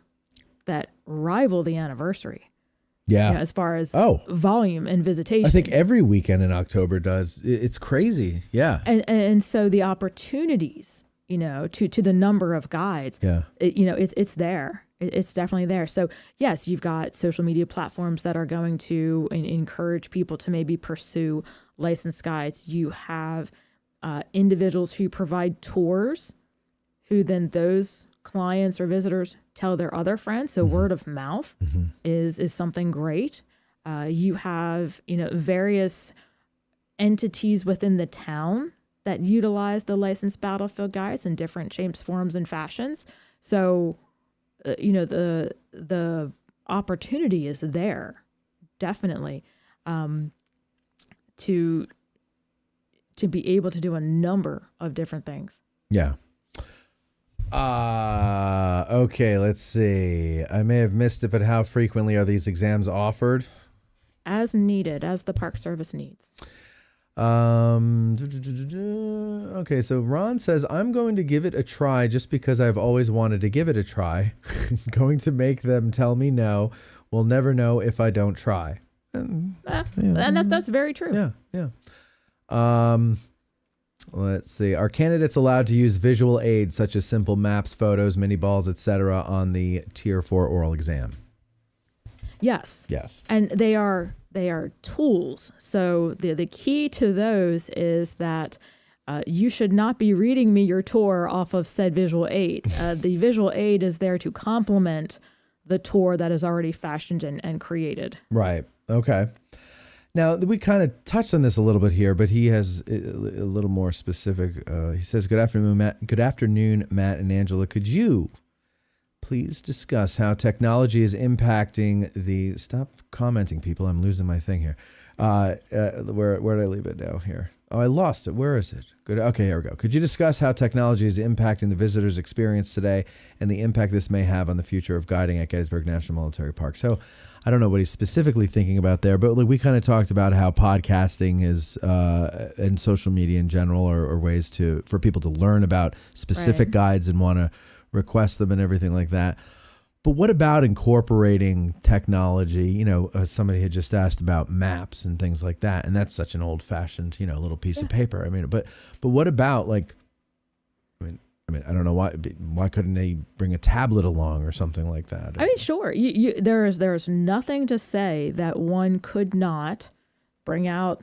that rival the anniversary. Yeah. As far as volume and visitation. I think every weekend in October does. It's crazy. Yeah. And so the opportunities, to the number of guides, it's there. It's definitely there. So yes, you've got social media platforms that are going to encourage people to maybe pursue licensed guides. You have individuals who provide tours, who then those clients or visitors tell their other friends. So word of mouth is something great. You have, various entities within the town that utilize the licensed battlefield guides in different shapes, forms, and fashions. So, the opportunity is there, definitely, to be able to do a number of different things. Yeah. Okay, let's see. I may have missed it, but how frequently are these exams offered? As needed, as the Park Service needs. Okay, so Ron says, I'm going to give it a try just because I've always wanted to give it a try. Going to make them tell me no. We'll never know if I don't try. And that's very true. Yeah. Let's see. Are candidates allowed to use visual aids such as simple maps, photos, mini balls, etc. on the Tier 4 oral exam? Yes. And they are tools. So the key to those is that you should not be reading me your tour off of said visual aid. The visual aid is there to complement the tour that is already fashioned and created. Right. Okay. Now, we kind of touched on this a little bit here, but he has a little more specific. He says, Good afternoon, Matt and Angela. Could you please discuss how technology is impacting the... Stop commenting, people. I'm losing my thing here. Where did I leave it now here? Oh, I lost it. Where is it? Good. Okay, here we go. Could you discuss how technology is impacting the visitor's experience today and the impact this may have on the future of guiding at Gettysburg National Military Park? So I don't know what he's specifically thinking about there, but we kind of talked about how podcasting is and social media in general are ways for people to learn about specific guides and want to request them and everything like that. But what about incorporating technology? Somebody had just asked about maps and things like that, and that's such an old-fashioned, little piece of paper. I mean, but what about I don't know why couldn't they bring a tablet along or something like that? I mean, sure. There's nothing to say that one could not bring out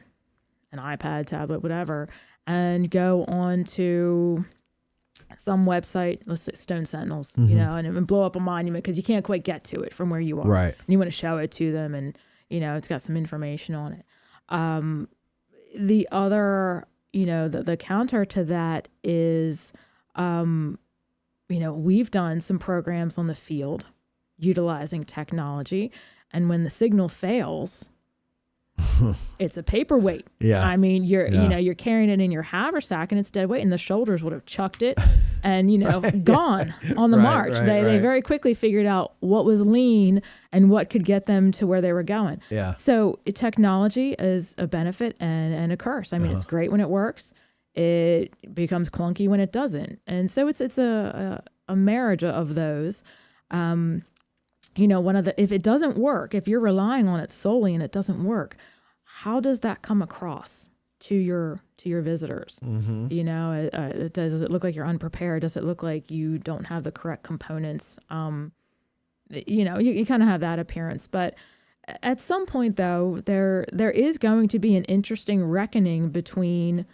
an iPad, tablet, whatever, and go on to some website, let's say Stone Sentinels, and blow up a monument because you can't quite get to it from where you are. Right. And you want to show it to them, and it's got some information on it. The other, the counter to that is, we've done some programs on the field utilizing technology, and when the signal fails, it's a paperweight. Yeah. I mean, you're carrying it in your haversack and it's dead weight, and the shoulders would have chucked it and, gone on the march. They very quickly figured out what was lean and what could get them to where they were going. Yeah. So technology is a benefit and a curse. I mean, it's great when it works. It becomes clunky when it doesn't. And so it's a marriage of those. If it doesn't work, if you're relying on it solely and it doesn't work, how does that come across to your visitors? Mm-hmm. Does it look like you're unprepared? Does it look like you don't have the correct components? You kind of have that appearance. But at some point, though, there is going to be an interesting reckoning between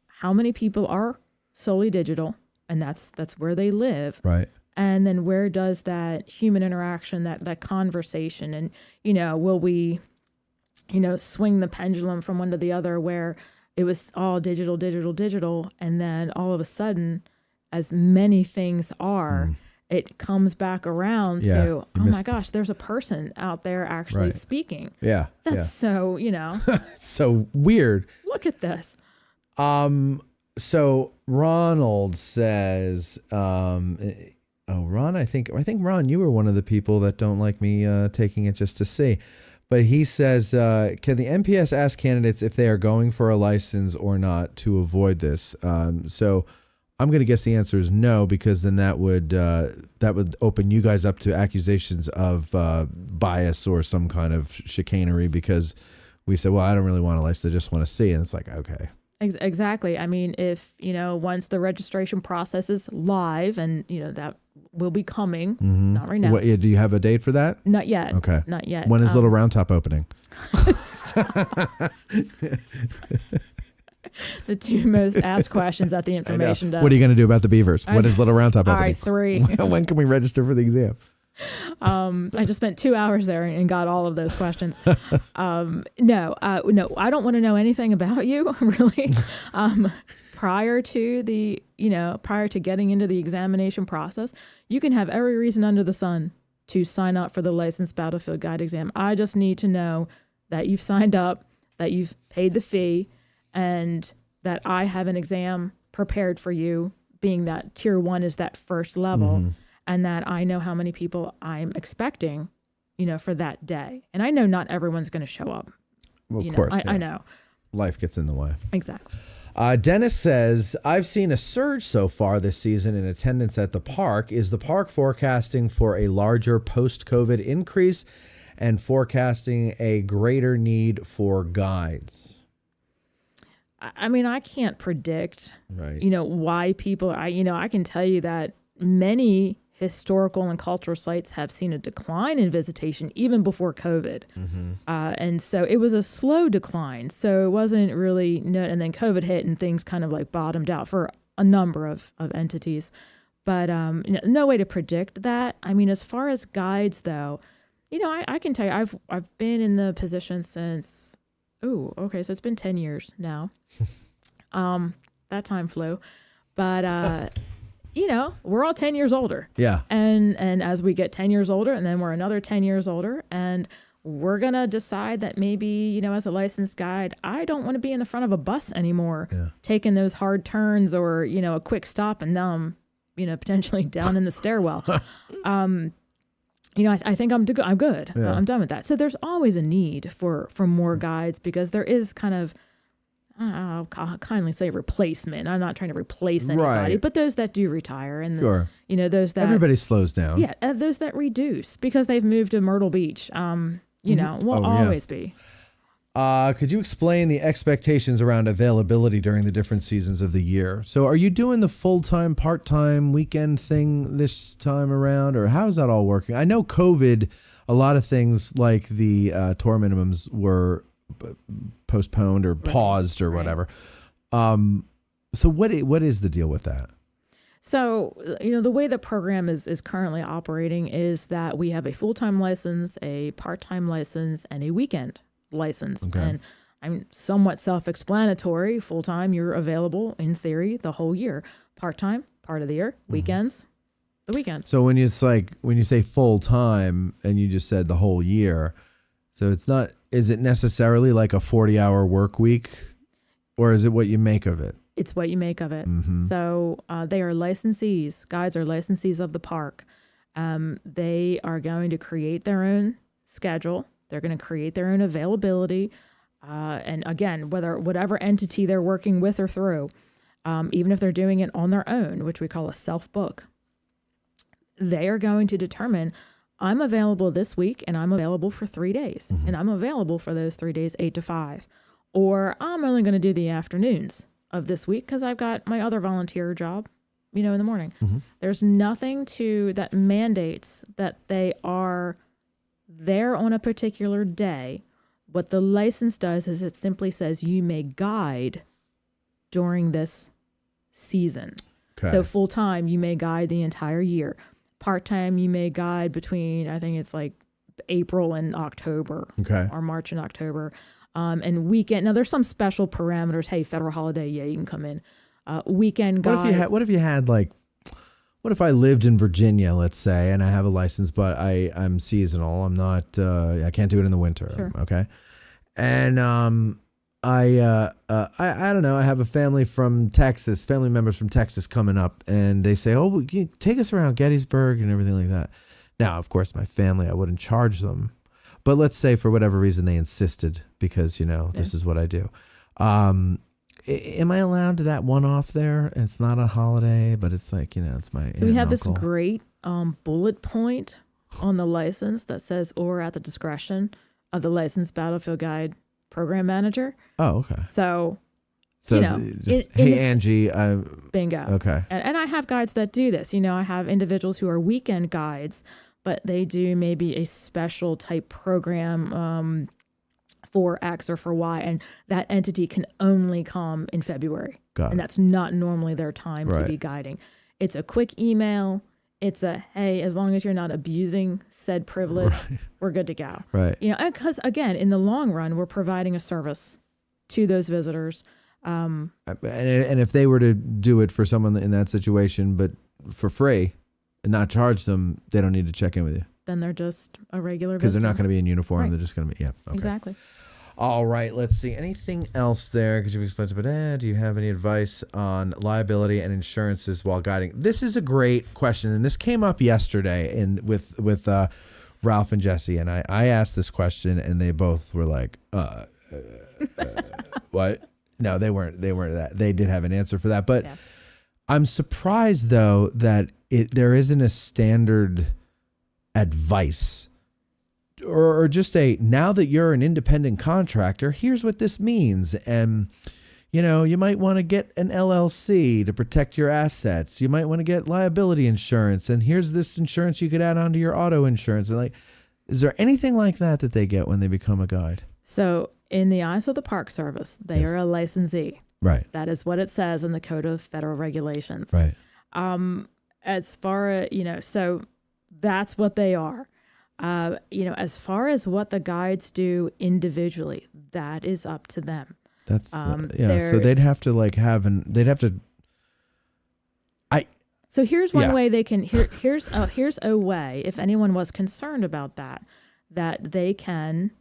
how many people are solely digital, and that's where they live. Right. And then where does that human interaction, that conversation, and, will we swing the pendulum from one to the other where it was all digital, digital, digital. And then all of a sudden, as many things are, it comes back around to, oh my gosh, there's a person out there actually speaking. Yeah. That's so, It's so weird. look at this. So Ronald says, Ron, I think Ron, you were one of the people that don't like me taking it just to see. But he says, can the NPS ask candidates if they are going for a license or not to avoid this? So I'm going to guess the answer is no, because then that would open you guys up to accusations of bias or some kind of chicanery, because we said, well, I don't really want a license, I just want to see. And it's like, okay. Exactly. I mean, if, once the registration process is live and, that will be coming, not right now. What, do you have a date for that? Not yet. Okay. Not yet. When is Little Round Top opening? The two most asked questions at the information desk. What are you going to do about the beavers? When is Little Round Top opening? All right, 3. When can we register for the exam? I just spent 2 hours there and got all of those questions. No, I don't want to know anything about you, really. Prior to getting into the examination process, you can have every reason under the sun to sign up for the licensed battlefield guide exam. I just need to know that you've signed up, that you've paid the fee, and that I have an exam prepared for you, being that tier 1 is that first level, and that I know how many people I'm expecting, for that day. And I know not everyone's going to show up. Well, of course. I know. Life gets in the way. Exactly. Dennis says, I've seen a surge so far this season in attendance at the park. Is the park forecasting for a larger post-COVID increase and forecasting a greater need for guides? I mean, I can't predict, right. Why people, I can tell you that many historical and cultural sites have seen a decline in visitation even before COVID. And so it was a slow decline. So it wasn't really, and then COVID hit and things kind of like bottomed out for a number of entities. But no way to predict that. I mean, as far as guides, though, I can tell you, I've been in the position since, so it's been 10 years now. That time flew. But, we're all 10 years older. Yeah. And as we get 10 years older, and then we're another 10 years older, and we're going to decide that maybe, as a licensed guide, I don't want to be in the front of a bus anymore, taking those hard turns or, a quick stop, and now I'm, potentially down in the stairwell. I think I'm good. Yeah. I'm done with that. So there's always a need for more guides, because there is kind of, I'll kindly say replacement. I'm not trying to replace anybody, but those that do retire, and those that everybody slows down. Yeah, those that reduce because they've moved to Myrtle Beach. Will always be. Could you explain the expectations around availability during the different seasons of the year? So, are you doing the full-time, part-time, weekend thing this time around, or how is that all working? I know COVID, a lot of things like the tour minimums were postponed or paused or whatever. So what is the deal with that? So, the way the program is currently operating is that we have a full-time license, a part-time license, and a weekend license. Okay. And I'm somewhat self-explanatory. Full-time, you're available in theory the whole year. Part-time, part of the year. Weekends, the weekends. So when you say full-time and you just said the whole year, so is it necessarily like a 40-hour work week, or is it what you make of it? It's what you make of it. So they are licensees. Guides are licensees of the park. They are going to create their own schedule. They're going to create their own availability. And again, whatever entity they're working with or through, even if they're doing it on their own, which we call a self-book, they are going to determine, I'm available this week and I'm available for 3 days. And I'm available for those 3 days, 8 to 5. Or I'm only going to do the afternoons of this week because I've got my other volunteer job, in the morning. There's nothing that mandates that they are there on a particular day. What the license does is it simply says you may guide during this season. Okay. So full-time, you may guide the entire year. Part-time, you may guide between, I think it's like April and October, Okay. or March and October. And weekend. Now, there's some special parameters. Hey, federal holiday, yeah, you can come in. Weekend guides. What if you had like, what if I lived in Virginia, let's say, and I have a license, but I'm seasonal. I'm not. I can't do it in the winter. Sure. Okay. And I don't know. I have a family members from Texas coming up, and they say, "Oh, you take us around Gettysburg and everything like that." Now, of course, my family, I wouldn't charge them, but let's say for whatever reason they insisted because this is what I do. Am I allowed to that one off there? It's not a holiday, but it's like it's my. So we have this great bullet point on the license that says, "or at the discretion of the licensed battlefield guide program manager." Oh, okay. So just, hey, Angie. Bingo. Okay. And I have guides that do this. I have individuals who are weekend guides, but they do maybe a special type program for X or for Y, and that entity can only come in February. Got and it. That's not normally their time Right. to be guiding. It's a quick email. It's hey, as long as you're not abusing said privilege, Right. we're good to go. Right. Because again, in the long run, we're providing a service to those visitors. And if they were to do it for someone in that situation, but for free, and not charge them, they don't need to check in with you Then they're just a regular because they're not visitor. going to be in uniform. Right. They're just going to be Okay. Exactly. All right, let's see. Anything else there? Because you've explained it, but do you have any advice on liability and insurances while guiding? This is a great question, and this came up yesterday with Ralph and Jesse, and I asked this question, and they both were like, what? No, they weren't that. They did have an answer for that, but Yeah. I'm surprised though that there isn't a standard advice. Or just now that you're an independent contractor, here's what this means. And, you might want to get an LLC to protect your assets. You might want to get liability insurance. And here's this insurance you could add onto your auto insurance. And is there anything like that they get when they become a guide? So in the eyes of the Park Service, they Yes. are a licensee. Right. That is what it says in the Code of Federal Regulations. Right. As far as, so that's what they are. As far as what the guides do individually, that is up to them. That's, so they'd have to So here's one Yeah. way they can, here's a way, if anyone was concerned about that they can,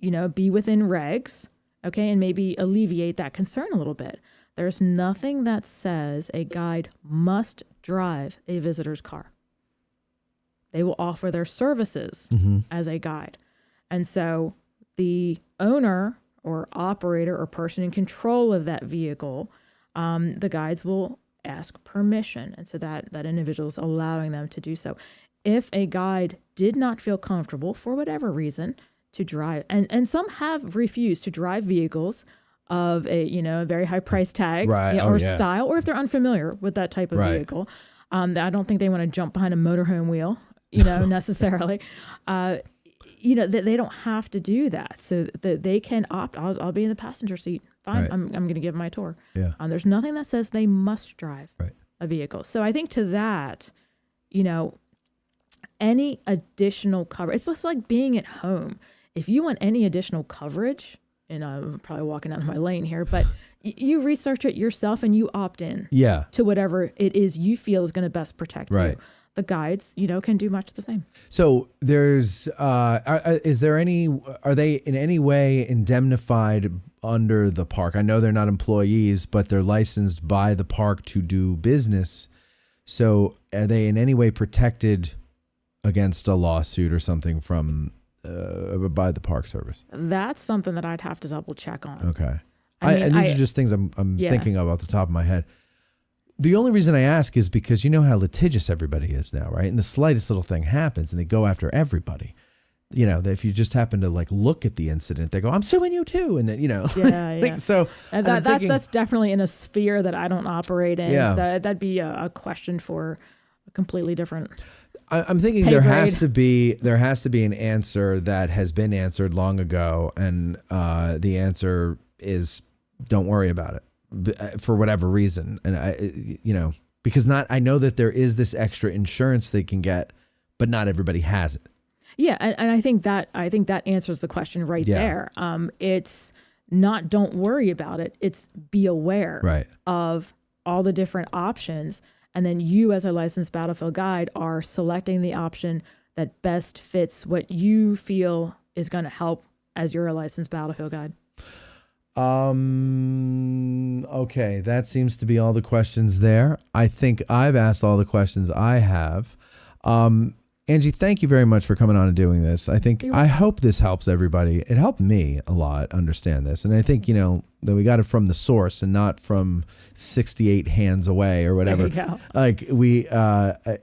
be within regs, okay, and maybe alleviate that concern a little bit. There's nothing that says a guide must drive a visitor's car. They will offer their services as a guide. And so the owner or operator or person in control of that vehicle, the guides will ask permission. And so that individual is allowing them to do so. If a guide did not feel comfortable for whatever reason to drive, and some have refused to drive vehicles of a very high price tag Right. or style, or if they're unfamiliar with that type of Right. vehicle, I don't think they want to jump behind a motorhome wheel, necessarily. They don't have to do that. So they can opt. I'll be in the passenger seat. Fine. Right. I'm going to give my tour. Yeah. There's nothing that says they must drive Right. a vehicle. So I think to that, any additional coverage, it's just like being at home. If you want any additional coverage, and I'm probably walking out of my lane here, but you research it yourself and you opt in to whatever it is you feel is going to best protect you. Right. The guides, can do much the same. So there's, are they in any way indemnified under the park? I know they're not employees, but they're licensed by the park to do business. So are they in any way protected against a lawsuit or something from, by the Park Service? That's something that I'd have to double check on. Okay. And these are just things I'm thinking of off the top of my head. The only reason I ask is because you know how litigious everybody is now, right? And the slightest little thing happens and they go after everybody. If you just happen to look at the incident, they go, "I'm suing you too." And then, Yeah. so that's definitely in a sphere that I don't operate in. Yeah. So that'd be a question for a completely different. I'm thinking there has to be an answer that has been answered long ago. And the answer is don't worry about it. For whatever reason. And because I know that there is this extra insurance they can get, but not everybody has it. Yeah, and I think that answers the question right Yeah. there. It's not don't worry about it. It's be aware Right. of all the different options, and then you, as a licensed battlefield guide, are selecting the option that best fits what you feel is going to help as you're a licensed battlefield guide. Okay, that seems to be all the questions there. I think I've asked all the questions I have. Angie, thank you very much for coming on and doing this. I hope this helps everybody. It helped me a lot understand this. And I think, that we got it from the source and not from 68 hands away or whatever. There you go. Like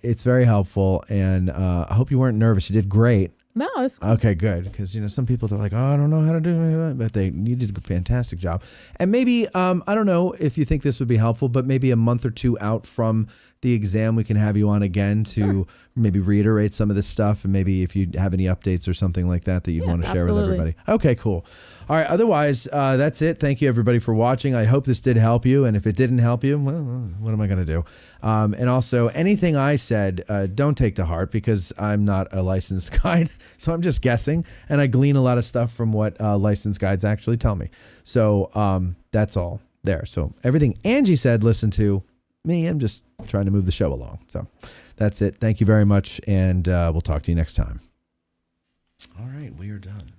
it's very helpful. And I hope you weren't nervous. You did great. No, it's cool. Okay, good. Because, some people are like, oh, I don't know how to do it. But you did a fantastic job. And maybe, I don't know if you think this would be helpful, but maybe a month or two out from the exam, we can have you on again to maybe reiterate some of this stuff. And maybe if you have any updates or something like that you'd want to share with everybody. Okay, cool. All right. Otherwise, that's it. Thank you, everybody, for watching. I hope this did help you. And if it didn't help you, well, what am I going to do? And also, anything I said, don't take to heart because I'm not a licensed guide. So I'm just guessing. And I glean a lot of stuff from what licensed guides actually tell me. So that's all there. So everything Angie said, listen to. Me, I'm just trying to move the show along. So that's it. Thank you very much. And we'll talk to you next time. All right. We are done.